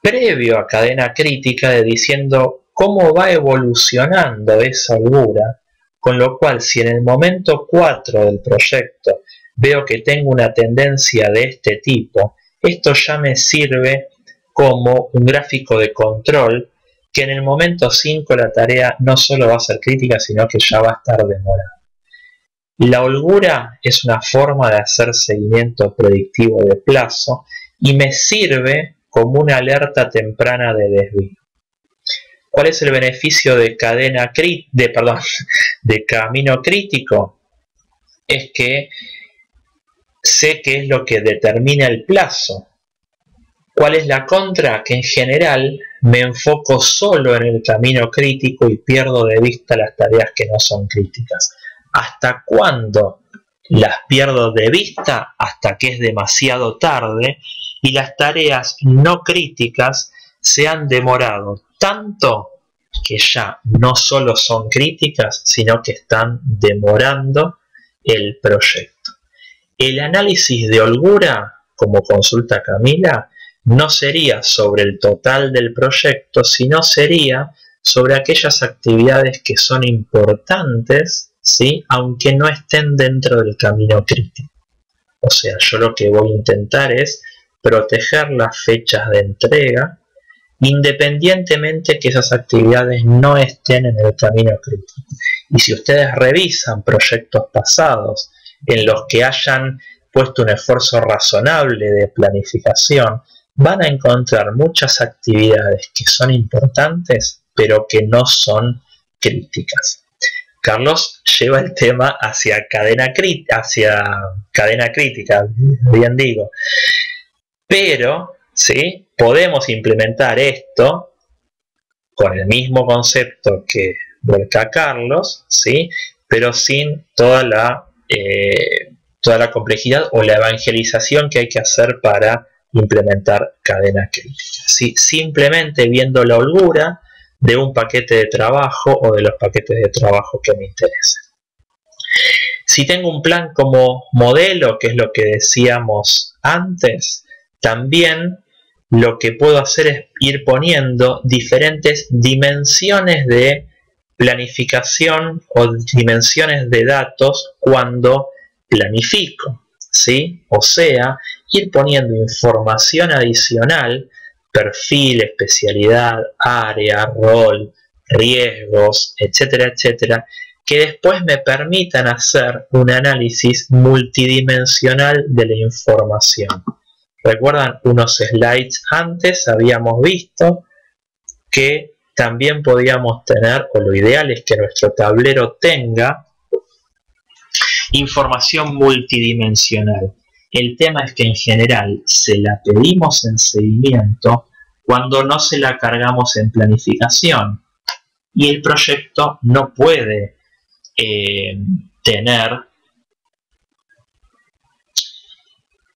Speaker 1: previo a cadena crítica, de diciendo cómo va evolucionando esa holgura, con lo cual si en el momento 4 del proyecto veo que tengo una tendencia de este tipo, esto ya me sirve como un gráfico de control que en el momento 5 la tarea no solo va a ser crítica, sino que ya va a estar demorada. La holgura es una forma de hacer seguimiento predictivo de plazo y me sirve como una alerta temprana de desvío. ¿Cuál es el beneficio de de camino crítico? Es que sé qué es lo que determina el plazo. ¿Cuál es la contra? Que en general me enfoco solo en el camino crítico y pierdo de vista las tareas que no son críticas. ¿Hasta cuándo las pierdo de vista? Hasta que es demasiado tarde y las tareas no críticas se han demorado tanto que ya no solo son críticas, sino que están demorando el proyecto. El análisis de holgura, como consulta Camila, no sería sobre el total del proyecto, sino sería sobre aquellas actividades que son importantes, ¿sí?, aunque no estén dentro del camino crítico. O sea, yo lo que voy a intentar es proteger las fechas de entrega, independientemente que esas actividades no estén en el camino crítico. Y si ustedes revisan proyectos pasados en los que hayan puesto un esfuerzo razonable de planificación, van a encontrar muchas actividades que son importantes, pero que no son críticas. Carlos lleva el tema hacia cadena crítica, bien digo. Pero, ¿sí?, podemos implementar esto con el mismo concepto que vuelca Carlos, ¿sí?, pero sin toda la complejidad o la evangelización que hay que hacer para implementar cadenas críticas. ¿Sí? Simplemente viendo la holgura de un paquete de trabajo o de los paquetes de trabajo que me interesan. Si tengo un plan como modelo, que es lo que decíamos antes, también lo que puedo hacer es ir poniendo diferentes dimensiones de planificación o dimensiones de datos cuando planifico, ¿sí? O sea, ir poniendo información adicional, perfil, especialidad, área, rol, riesgos, etcétera, etcétera, que después me permitan hacer un análisis multidimensional de la información. ¿Recuerdan unos slides antes? Habíamos visto que también podíamos tener, o lo ideal es que nuestro tablero tenga información multidimensional. El tema es que en general se la pedimos en seguimiento cuando no se la cargamos en planificación. Y el proyecto no puede tener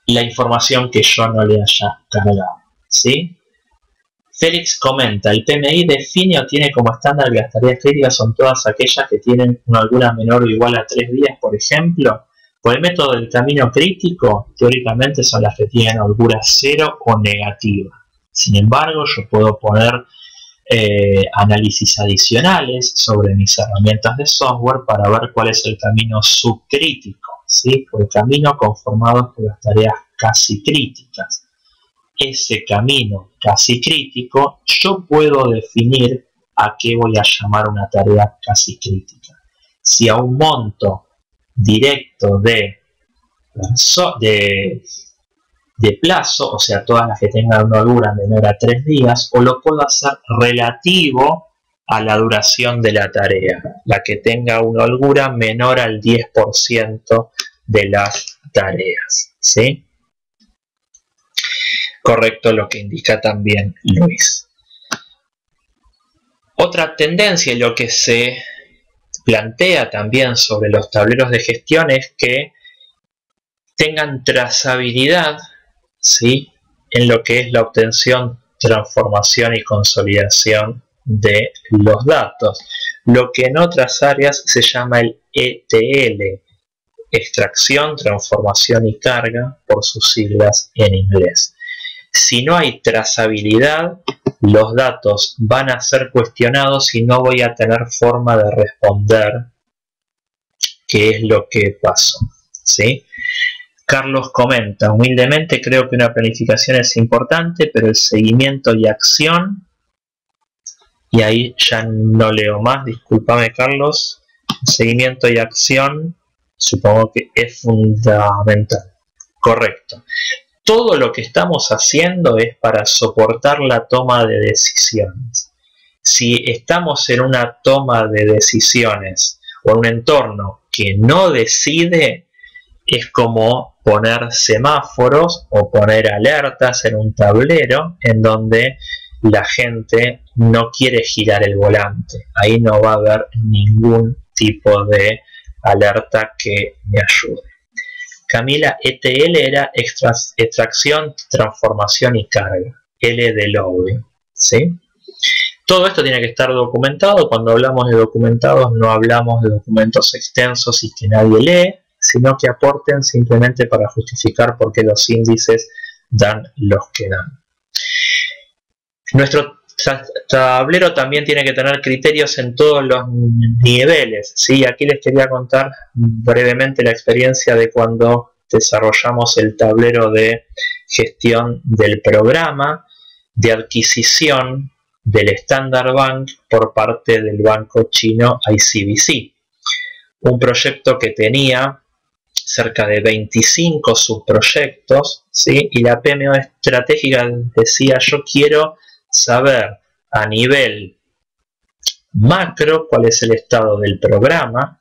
Speaker 1: la información que yo no le haya cargado, ¿sí? Félix comenta, el PMI define o tiene como estándar que las tareas críticas son todas aquellas que tienen una holgura menor o igual a 3 días, por ejemplo. Por el método del camino crítico, teóricamente son las que tienen holgura 0 o negativa. Sin embargo, yo puedo poner análisis adicionales sobre mis herramientas de software para ver cuál es el camino subcrítico, ¿sí? O el camino conformado por las tareas casi críticas. Ese camino casi crítico, yo puedo definir a qué voy a llamar una tarea casi crítica. Si a un monto directo de plazo, o sea, todas las que tengan una holgura menor a 3 días, o lo puedo hacer relativo a la duración de la tarea, la que tenga una holgura menor al 10% de las tareas, ¿sí? Correcto lo que indica también Luis. Otra tendencia y lo que se plantea también sobre los tableros de gestión es que tengan trazabilidad, ¿sí? En lo que es la obtención, transformación y consolidación de los datos. Lo que en otras áreas se llama el ETL, extracción, transformación y carga, por sus siglas en inglés. Si no hay trazabilidad, los datos van a ser cuestionados y no voy a tener forma de responder qué es lo que pasó, ¿sí? Carlos comenta, humildemente creo que una planificación es importante, pero el seguimiento y acción, y ahí ya no leo más, discúlpame Carlos, seguimiento y acción supongo que es fundamental. Correcto. Todo lo que estamos haciendo es para soportar la toma de decisiones. Si estamos en una toma de decisiones o en un entorno que no decide, es como poner semáforos o poner alertas en un tablero en donde la gente no quiere girar el volante. Ahí no va a haber ningún tipo de alerta que me ayude. Camila, ETL era extracción, transformación y carga. L de loading, ¿sí? Todo esto tiene que estar documentado. Cuando hablamos de documentados no hablamos de documentos extensos y que nadie lee, sino que aporten simplemente para justificar por qué los índices dan los que dan. Nuestro tablero también tiene que tener criterios en todos los niveles, ¿sí? Aquí les quería contar brevemente la experiencia de cuando desarrollamos el tablero de gestión del programa de adquisición del Standard Bank por parte del banco chino ICBC. Un proyecto que tenía cerca de 25 subproyectos, ¿sí? Y la PMO estratégica decía, yo quiero saber a nivel macro cuál es el estado del programa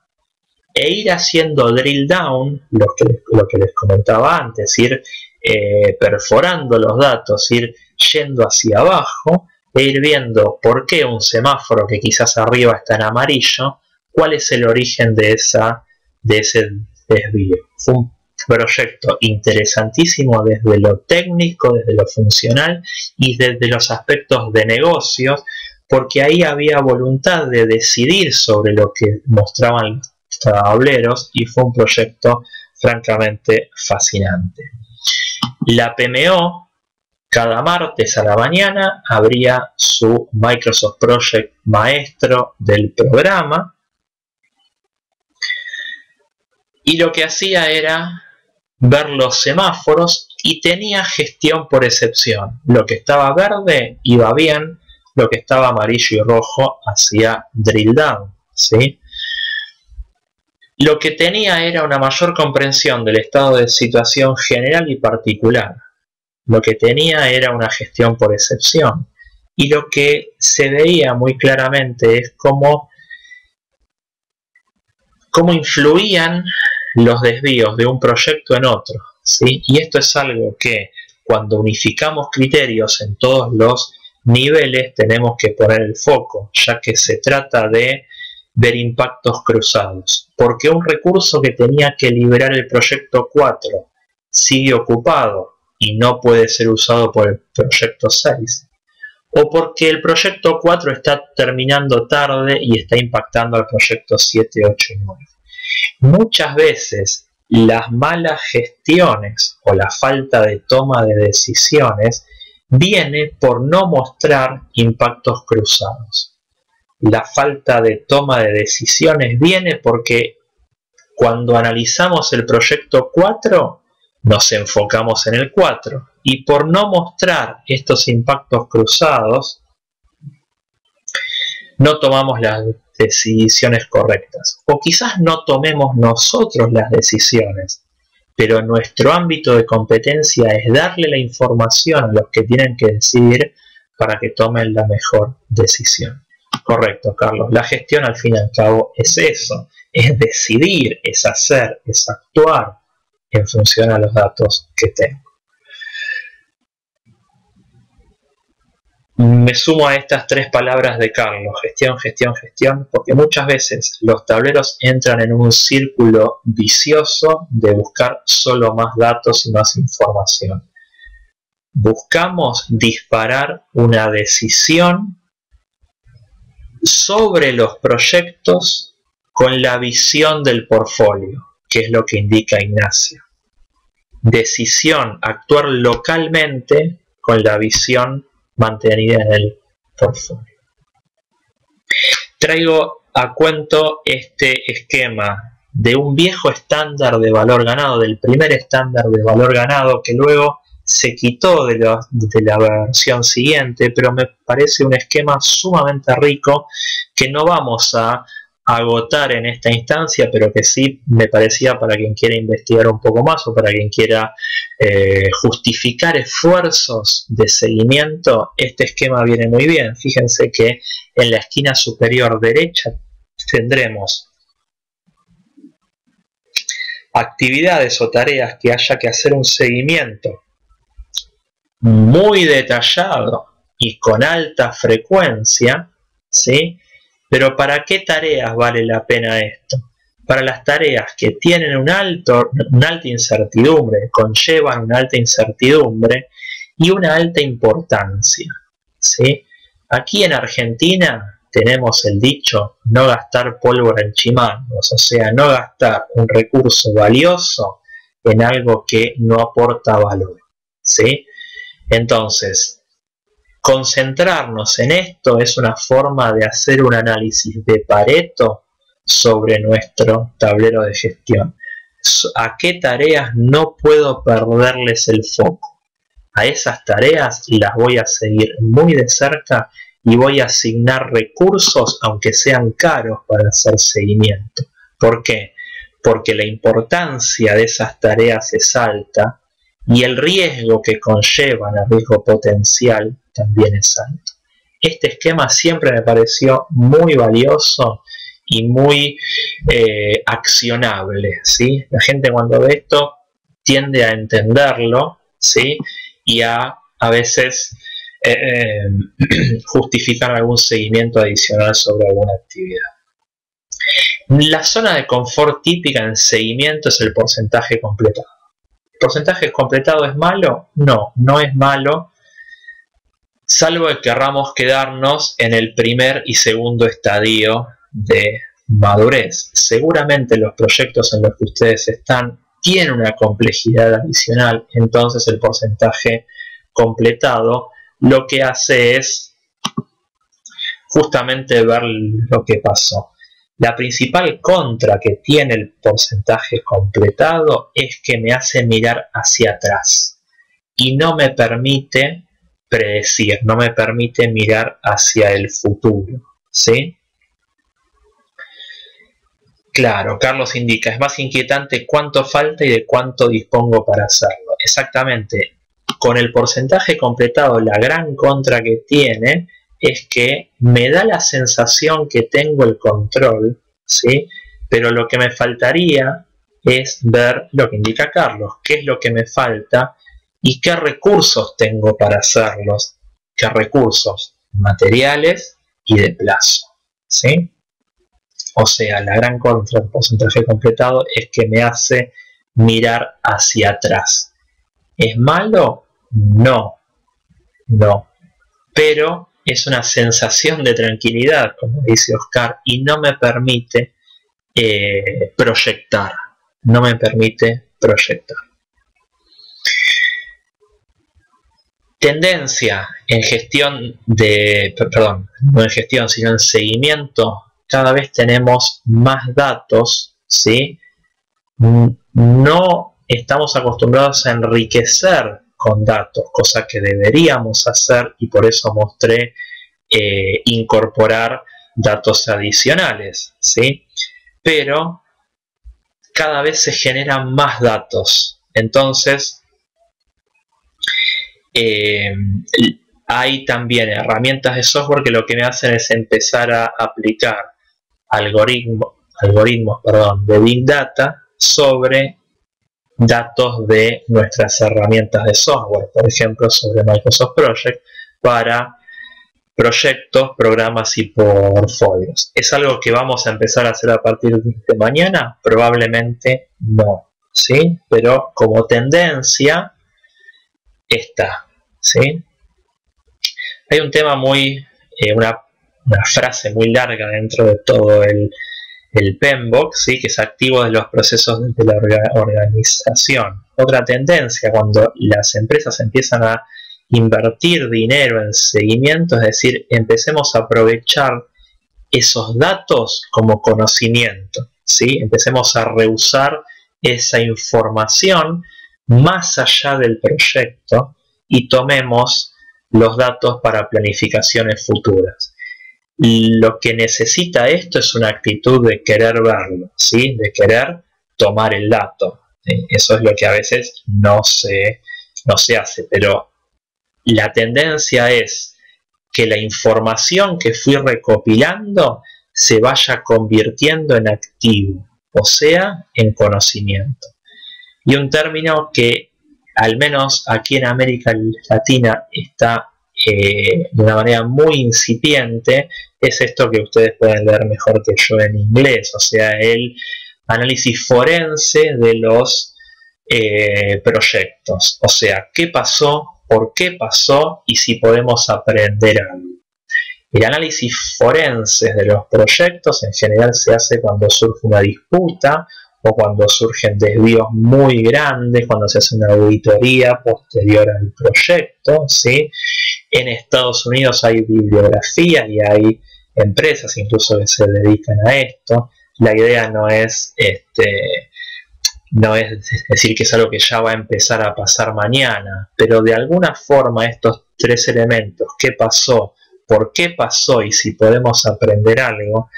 Speaker 1: e ir haciendo drill down, lo que les comentaba antes, ir perforando los datos, ir yendo hacia abajo e ir viendo por qué un semáforo que quizás arriba está en amarillo, cuál es el origen de ese desvío. Fue un proyecto interesantísimo desde lo técnico, desde lo funcional y desde los aspectos de negocios, porque ahí había voluntad de decidir sobre lo que mostraban los tableros y fue un proyecto francamente fascinante. La PMO, cada martes a la mañana, abría su Microsoft Project maestro del programa y lo que hacía era ver los semáforos y tenía gestión por excepción. Lo que estaba verde iba bien, lo que estaba amarillo y rojo hacía drill down, ¿sí? Lo que tenía era una mayor comprensión del estado de situación general y particular. Lo que tenía era una gestión por excepción. Y lo que se veía muy claramente es cómo influían los desvíos de un proyecto en otro, ¿sí? Y esto es algo que cuando unificamos criterios en todos los niveles tenemos que poner el foco, ya que se trata de ver impactos cruzados. Porque un recurso que tenía que liberar el proyecto 4 sigue ocupado y no puede ser usado por el proyecto 6. O porque el proyecto 4 está terminando tarde y está impactando al proyecto 7, 8 y 9. Muchas veces las malas gestiones o la falta de toma de decisiones viene por no mostrar impactos cruzados. La falta de toma de decisiones viene porque cuando analizamos el proyecto 4 nos enfocamos en el 4 y por no mostrar estos impactos cruzados no tomamos las decisiones correctas. O quizás no tomemos nosotros las decisiones, pero nuestro ámbito de competencia es darle la información a los que tienen que decidir para que tomen la mejor decisión. Correcto, Carlos. La gestión al fin y al cabo es eso, es decidir, es hacer, es actuar en función a los datos que tengo. Me sumo a estas tres palabras de Carlos, gestión, gestión, gestión, porque muchas veces los tableros entran en un círculo vicioso de buscar solo más datos y más información. Buscamos disparar una decisión sobre los proyectos con la visión del portfolio, que es lo que indica Ignacio. Decisión, actuar localmente con la visión mantenida en el portfolio. Traigo a cuento este esquema de un viejo estándar de valor ganado, del primer estándar de valor ganado que luego se quitó de la versión siguiente, pero me parece un esquema sumamente rico que no vamos a agotar en esta instancia, pero que sí me parecía para quien quiera investigar un poco más o para quien quiera justificar esfuerzos de seguimiento. Este esquema viene muy bien. Fíjense que en la esquina superior derecha tendremos actividades o tareas que haya que hacer un seguimiento muy detallado y con alta frecuencia, ¿sí? Pero ¿para qué tareas vale la pena esto? Para las tareas que tienen una alta incertidumbre, conllevan una alta incertidumbre y una alta importancia, ¿sí? Aquí en Argentina tenemos el dicho no gastar pólvora en chimangos, o sea, no gastar un recurso valioso en algo que no aporta valor, ¿sí? Entonces, concentrarnos en esto es una forma de hacer un análisis de Pareto sobre nuestro tablero de gestión. ¿A qué tareas no puedo perderles el foco? A esas tareas las voy a seguir muy de cerca y voy a asignar recursos, aunque sean caros, para hacer seguimiento. ¿Por qué? Porque la importancia de esas tareas es alta y el riesgo que conllevan, el riesgo potencial, también es alto. Este esquema siempre me pareció muy valioso y muy accionable, ¿sí? La gente cuando ve esto tiende a entenderlo, ¿sí? Y a veces justificar algún seguimiento adicional sobre alguna actividad. La zona de confort típica en seguimiento es el porcentaje completado. ¿El porcentaje completado es malo? No, no es malo, salvo que querramos quedarnos en el primer y segundo estadio de madurez. Seguramente los proyectos en los que ustedes están tienen una complejidad adicional, entonces el porcentaje completado lo que hace es justamente ver lo que pasó. La principal contra que tiene el porcentaje completado es que me hace mirar hacia atrás y no me permite predecir, no me permite mirar hacia el futuro, ¿sí? Claro, Carlos indica, es más inquietante cuánto falta y de cuánto dispongo para hacerlo. Exactamente, con el porcentaje completado, la gran contra que tiene es que me da la sensación que tengo el control, ¿sí? Pero lo que me faltaría es ver lo que indica Carlos, qué es lo que me falta y qué recursos tengo para hacerlos, qué recursos materiales y de plazo, ¿sí? O sea, la gran contra del porcentaje completado es que me hace mirar hacia atrás. ¿Es malo? No, no. Pero es una sensación de tranquilidad, como dice Oscar, y no me permite proyectar. No me permite proyectar. Tendencia en gestión de, perdón, no en gestión, sino en seguimiento. Cada vez tenemos más datos, ¿sí? No estamos acostumbrados a enriquecer con datos, cosa que deberíamos hacer y por eso mostré incorporar datos adicionales, ¿sí? Pero cada vez se generan más datos, entonces hay también herramientas de software que lo que me hacen es empezar a aplicar algoritmos de Big Data sobre datos de nuestras herramientas de software, por ejemplo sobre Microsoft Project para proyectos, programas y portfolios. ¿Es algo que vamos a empezar a hacer a partir de mañana? Probablemente no, ¿sí? Pero como tendencia está, ¿sí? Hay un tema muy, una frase muy larga dentro de todo el PMBOK, ¿sí? Que es activo de los procesos de la organización. Otra tendencia, cuando las empresas empiezan a invertir dinero en seguimiento, es decir, empecemos a aprovechar esos datos como conocimiento, ¿sí? Empecemos a reusar esa información más allá del proyecto y tomemos los datos para planificaciones futuras. Lo que necesita esto es una actitud de querer verlo, ¿sí? De querer tomar el dato. Eso es lo que a veces no se hace, pero la tendencia es que la información que fui recopilando se vaya convirtiendo en activo, o sea, en conocimiento. Y un término que al menos aquí en América Latina está de una manera muy incipiente es esto que ustedes pueden leer mejor que yo en inglés, o sea, el análisis forense de los proyectos, o sea, qué pasó, por qué pasó y si podemos aprender algo. El análisis forense de los proyectos en general se hace cuando surge una disputa o cuando surgen desvíos muy grandes, cuando se hace una auditoría posterior al proyecto, ¿sí? En Estados Unidos hay bibliografía y hay empresas incluso que se dedican a esto. La idea no es decir que es algo que ya va a empezar a pasar mañana, pero de alguna forma estos tres elementos, qué pasó, por qué pasó y si podemos aprender algo,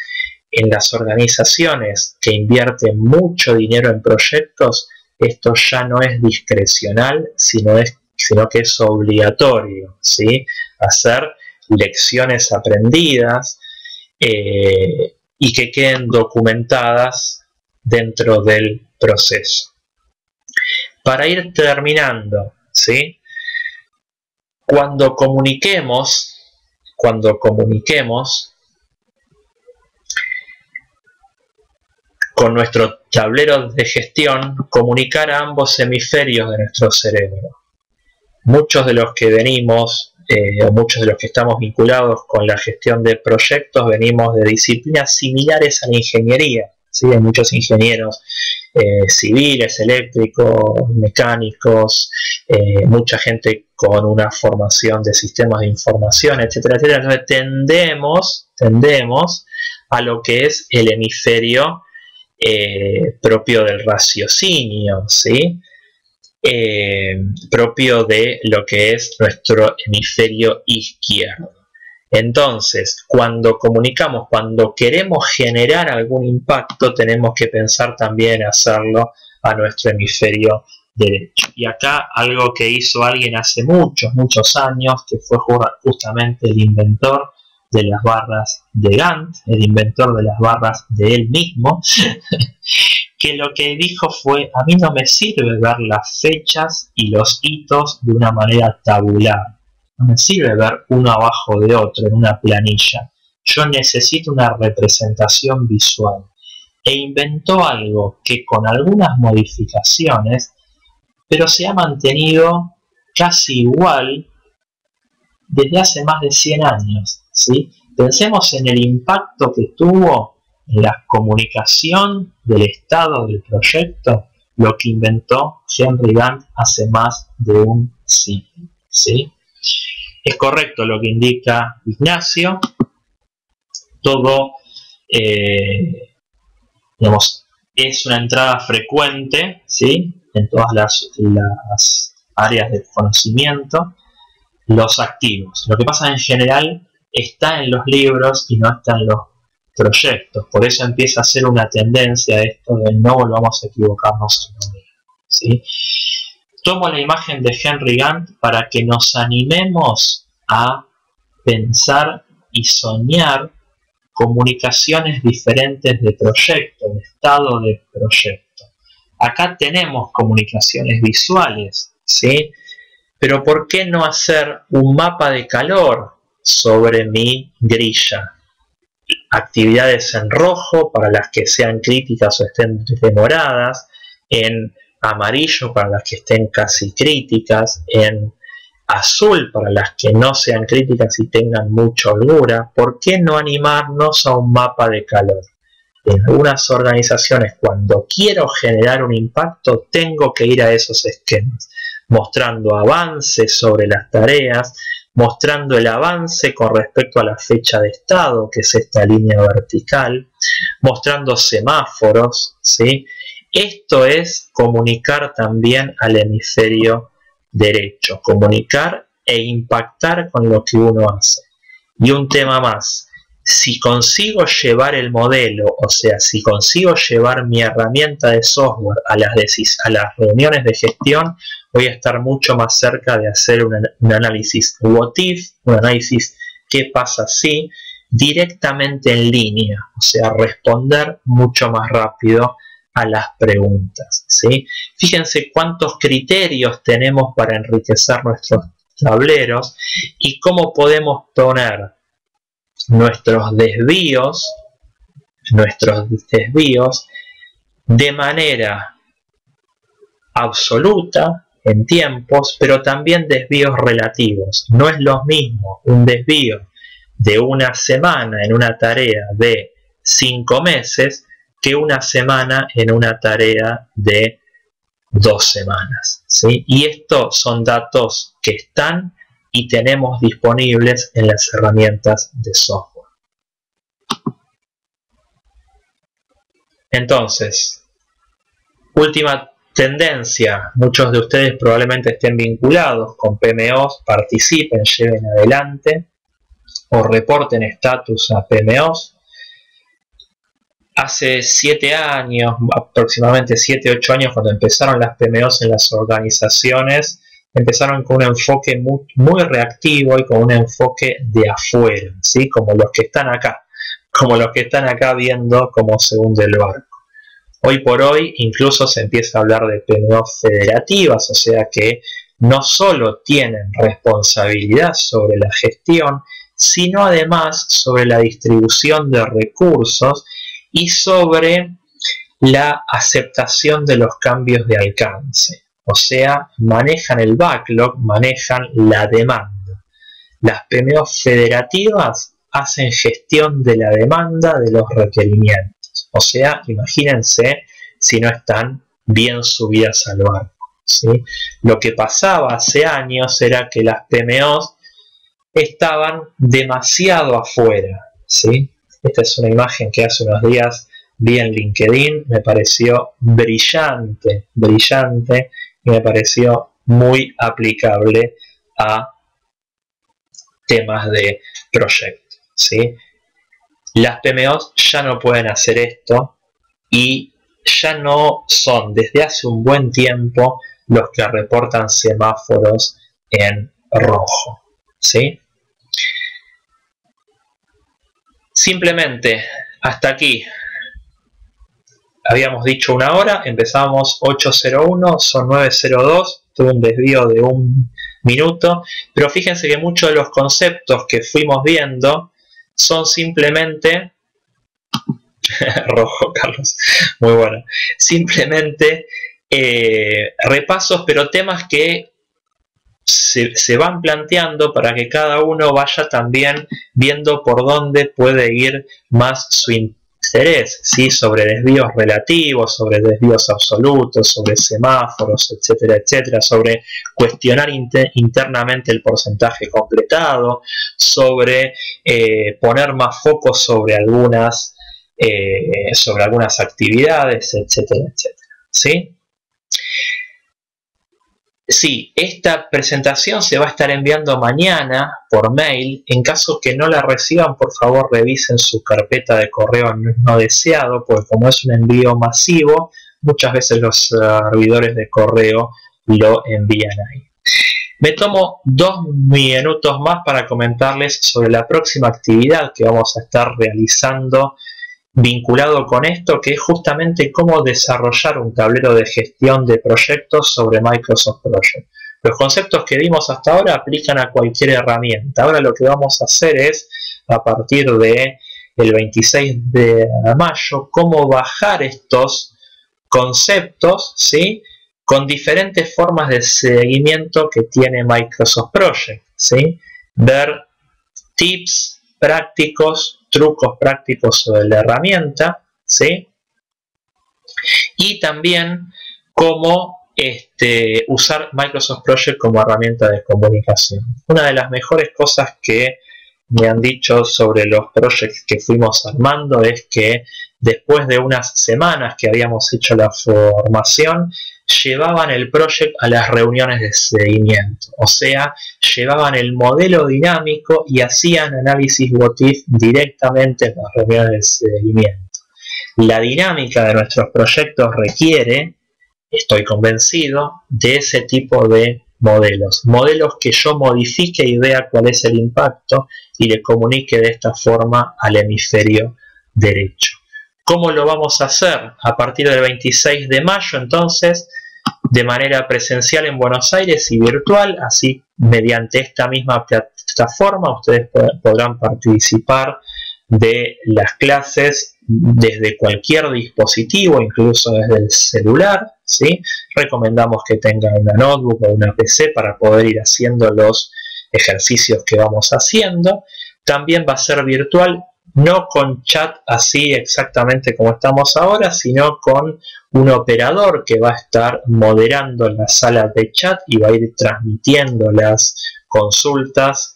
Speaker 1: en las organizaciones que invierten mucho dinero en proyectos, esto ya no es discrecional, sino que es obligatorio, ¿sí? Hacer lecciones aprendidas y que queden documentadas dentro del proceso. Para ir terminando, ¿sí? Cuando comuniquemos, con nuestro tablero de gestión, comunicar a ambos hemisferios de nuestro cerebro. Muchos de los que venimos, o muchos de los que estamos vinculados con la gestión de proyectos, venimos de disciplinas similares a la ingeniería. ¿Sí? Hay muchos ingenieros civiles, eléctricos, mecánicos, mucha gente con una formación de sistemas de información, etcétera, etcétera. Entonces tendemos a lo que es el hemisferio propio del raciocinio, ¿sí? Propio de lo que es nuestro hemisferio izquierdo. Entonces, cuando comunicamos, cuando queremos generar algún impacto, tenemos que pensar también en hacerlo a nuestro hemisferio derecho. Y acá algo que hizo alguien hace muchos años, que fue justamente el inventor de las barras de Gantt, el inventor de las barras de él mismo, que lo que dijo fue: a mí no me sirve ver las fechas y los hitos de una manera tabular. No me sirve ver uno abajo de otro en una planilla. Yo necesito una representación visual. E inventó algo que con algunas modificaciones, pero se ha mantenido casi igual desde hace más de 100 años. ¿Sí? Pensemos en el impacto que tuvo en la comunicación del estado del proyecto lo que inventó Henry Gantt hace más de un siglo. ¿Sí? Es correcto lo que indica Ignacio. Todo digamos, es una entrada frecuente, ¿sí? En todas las áreas de conocimiento. Los activos. Lo que pasa en general está en los libros y no está en los proyectos. Por eso empieza a ser una tendencia esto de no volvamos a equivocarnos en lo mismo, ¿sí? Tomo la imagen de Henry Gantt para que nos animemos a pensar y soñar comunicaciones diferentes de proyecto, de estado de proyecto. Acá tenemos comunicaciones visuales, ¿sí? Pero ¿por qué no hacer un mapa de calor sobre mi grilla? Actividades en rojo para las que sean críticas o estén demoradas, en amarillo para las que estén casi críticas, en azul para las que no sean críticas y tengan mucha holgura. ¿Por qué no animarnos a un mapa de calor? En algunas organizaciones, cuando quiero generar un impacto, tengo que ir a esos esquemas, mostrando avances sobre las tareas, mostrando el avance con respecto a la fecha de estado, que es esta línea vertical, mostrando semáforos, ¿sí? Esto es comunicar también al hemisferio derecho, comunicar e impactar con lo que uno hace. Y un tema más: si consigo llevar el modelo, o sea, si consigo llevar mi herramienta de software a las reuniones de gestión, voy a estar mucho más cerca de hacer un análisis what if, un análisis qué pasa si, directamente en línea, o sea, responder mucho más rápido a las preguntas, ¿sí? Fíjense cuántos criterios tenemos para enriquecer nuestros tableros y cómo podemos poner nuestros desvíos de manera absoluta en tiempos, pero también desvíos relativos. No es lo mismo un desvío de una semana en una tarea de 5 meses que una semana en una tarea de 2 semanas, ¿sí? Y estos son datos que están y tenemos disponibles en las herramientas de software. Entonces, última tendencia: muchos de ustedes probablemente estén vinculados con PMOs, participen, lleven adelante o reporten estatus a PMOs. Hace 7 años, aproximadamente 7-8 años, cuando empezaron las PMOs en las organizaciones, empezaron con un enfoque muy reactivo y con un enfoque de afuera, ¿sí? Como los que están acá viendo cómo se hunde el barco. Hoy por hoy incluso se empieza a hablar de PMOs federativas, o sea que no solo tienen responsabilidad sobre la gestión, sino además sobre la distribución de recursos y sobre la aceptación de los cambios de alcance. O sea, manejan el backlog, manejan la demanda. Las PMO federativas hacen gestión de la demanda de los requerimientos. O sea, imagínense si no están bien subidas al barco, ¿sí? Lo que pasaba hace años era que las PMOs estaban demasiado afuera, ¿sí? Esta es una imagen que hace unos días vi en LinkedIn, me pareció brillante, brillante, y me pareció muy aplicable a temas de proyecto, ¿sí? Las PMOs ya no pueden hacer esto y ya no son desde hace un buen tiempo los que reportan semáforos en rojo, ¿sí? Simplemente hasta aquí habíamos dicho 1 hora, empezamos 8:01, son 9:02, tuve un desvío de 1 minuto, pero fíjense que muchos de los conceptos que fuimos viendo son simplemente rojo, Carlos, muy bueno, simplemente repasos, pero temas que se van planteando para que cada uno vaya también viendo por dónde puede ir más su interés, ¿sí? Sobre desvíos relativos, sobre desvíos absolutos, sobre semáforos, etcétera, etcétera, sobre cuestionar internamente el porcentaje completado, sobre poner más foco sobre algunas actividades, etcétera, etcétera, ¿sí? Sí, esta presentación se va a estar enviando mañana por mail. En caso que no la reciban, por favor revisen su carpeta de correo no deseado, porque como es un envío masivo, muchas veces los servidores de correo lo envían ahí. Me tomo 2 minutos más para comentarles sobre la próxima actividad que vamos a estar realizando vinculado con esto, que es justamente cómo desarrollar un tablero de gestión de proyectos sobre Microsoft Project. Los conceptos que vimos hasta ahora aplican a cualquier herramienta. Ahora lo que vamos a hacer es, a partir del 26 de mayo, cómo bajar estos conceptos, ¿sí? Con diferentes formas de seguimiento que tiene Microsoft Project, ¿sí? Ver tips prácticos, trucos prácticos sobre la herramienta, ¿sí? Y también cómo usar Microsoft Project como herramienta de comunicación. Una de las mejores cosas que me han dicho sobre los projects que fuimos armando es que después de unas semanas que habíamos hecho la formación, llevaban el project a las reuniones de seguimiento, o sea, llevaban el modelo dinámico y hacían análisis what if directamente en las reuniones de seguimiento. La dinámica de nuestros proyectos requiere, estoy convencido, de ese tipo de modelos que yo modifique y vea cuál es el impacto y le comunique de esta forma al hemisferio derecho. ¿Cómo lo vamos a hacer? A partir del 26 de mayo, entonces, de manera presencial en Buenos Aires y virtual, así mediante esta misma plataforma ustedes podrán participar de las clases desde cualquier dispositivo, incluso desde el celular, ¿sí? Recomendamos que tengan una notebook o una PC para poder ir haciendo los ejercicios que vamos haciendo. También va a ser virtual, no con chat así exactamente como estamos ahora, sino con un operador que va a estar moderando la sala de chat y va a ir transmitiendo las consultas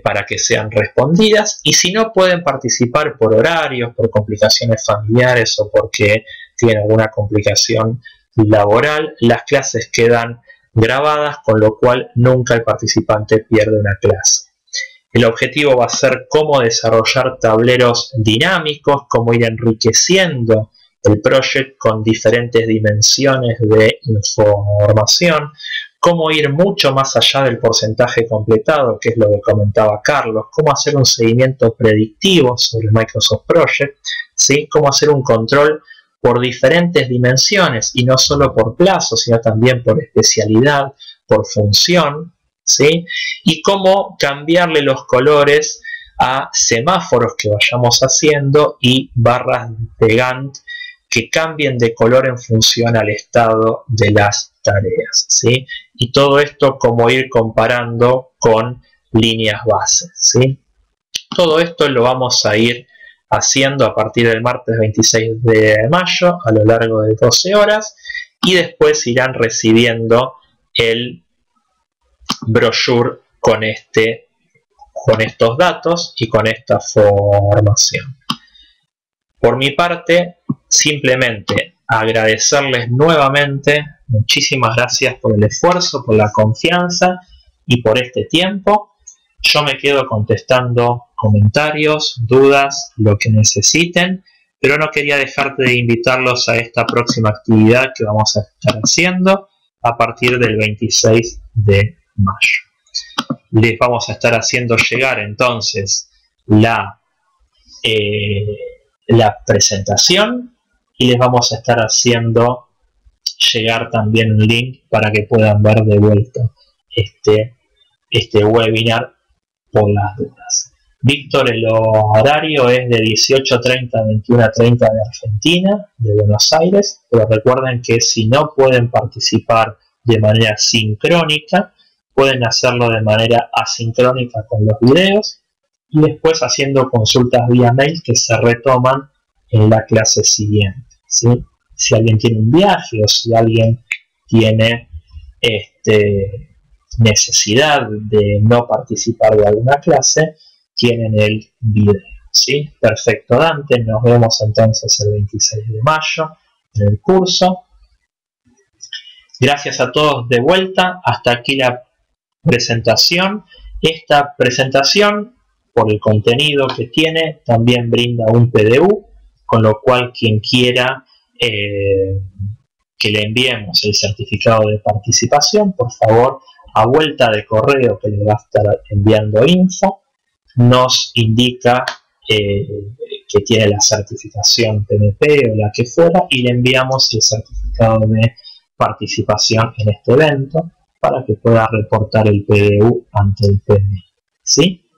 Speaker 1: para que sean respondidas. Y si no pueden participar por horarios, por complicaciones familiares o porque tienen alguna complicación laboral, las clases quedan grabadas, con lo cual nunca el participante pierde una clase. El objetivo va a ser cómo desarrollar tableros dinámicos, cómo ir enriqueciendo el proyecto con diferentes dimensiones de información, cómo ir mucho más allá del porcentaje completado, que es lo que comentaba Carlos, cómo hacer un seguimiento predictivo sobre Microsoft Project, ¿sí? Cómo hacer un control por diferentes dimensiones y no solo por plazo, sino también por especialidad, por función, ¿sí? Y cómo cambiarle los colores a semáforos que vayamos haciendo y barras de Gantt que cambien de color en función al estado de las tareas, ¿sí? Y todo esto como ir comparando con líneas bases, ¿sí? Todo esto lo vamos a ir haciendo a partir del martes 26 de mayo a lo largo de 12 horas y después irán recibiendo el brochure con estos datos y con esta formación. Por mi parte, simplemente agradecerles nuevamente, muchísimas gracias por el esfuerzo, por la confianza y por este tiempo. Yo me quedo contestando comentarios, dudas, lo que necesiten, pero no quería dejar de invitarlos a esta próxima actividad que vamos a estar haciendo a partir del 26 de mayo. Les vamos a estar haciendo llegar entonces la presentación y les vamos a estar haciendo llegar también un link para que puedan ver de vuelta este webinar por las dudas. Víctor, el horario es de 18:30 a 21:30 de Argentina, de Buenos Aires, pero recuerden que si no pueden participar de manera sincrónica, pueden hacerlo de manera asincrónica con los videos y después haciendo consultas vía mail que se retoman en la clase siguiente, ¿sí? Si alguien tiene un viaje o si alguien tiene necesidad de no participar de alguna clase, tienen el video, ¿sí? Perfecto, Dante, nos vemos entonces el 26 de mayo en el curso. Gracias a todos de vuelta, hasta aquí la presentación. Esta presentación, por el contenido que tiene, también brinda un PDU, con lo cual quien quiera que le enviemos el certificado de participación, por favor, a vuelta de correo que le va a estar enviando info, nos indica que tiene la certificación PMP o la que fuera y le enviamos el certificado de participación en este evento para que pueda reportar el PDU ante el PMI, ¿sí?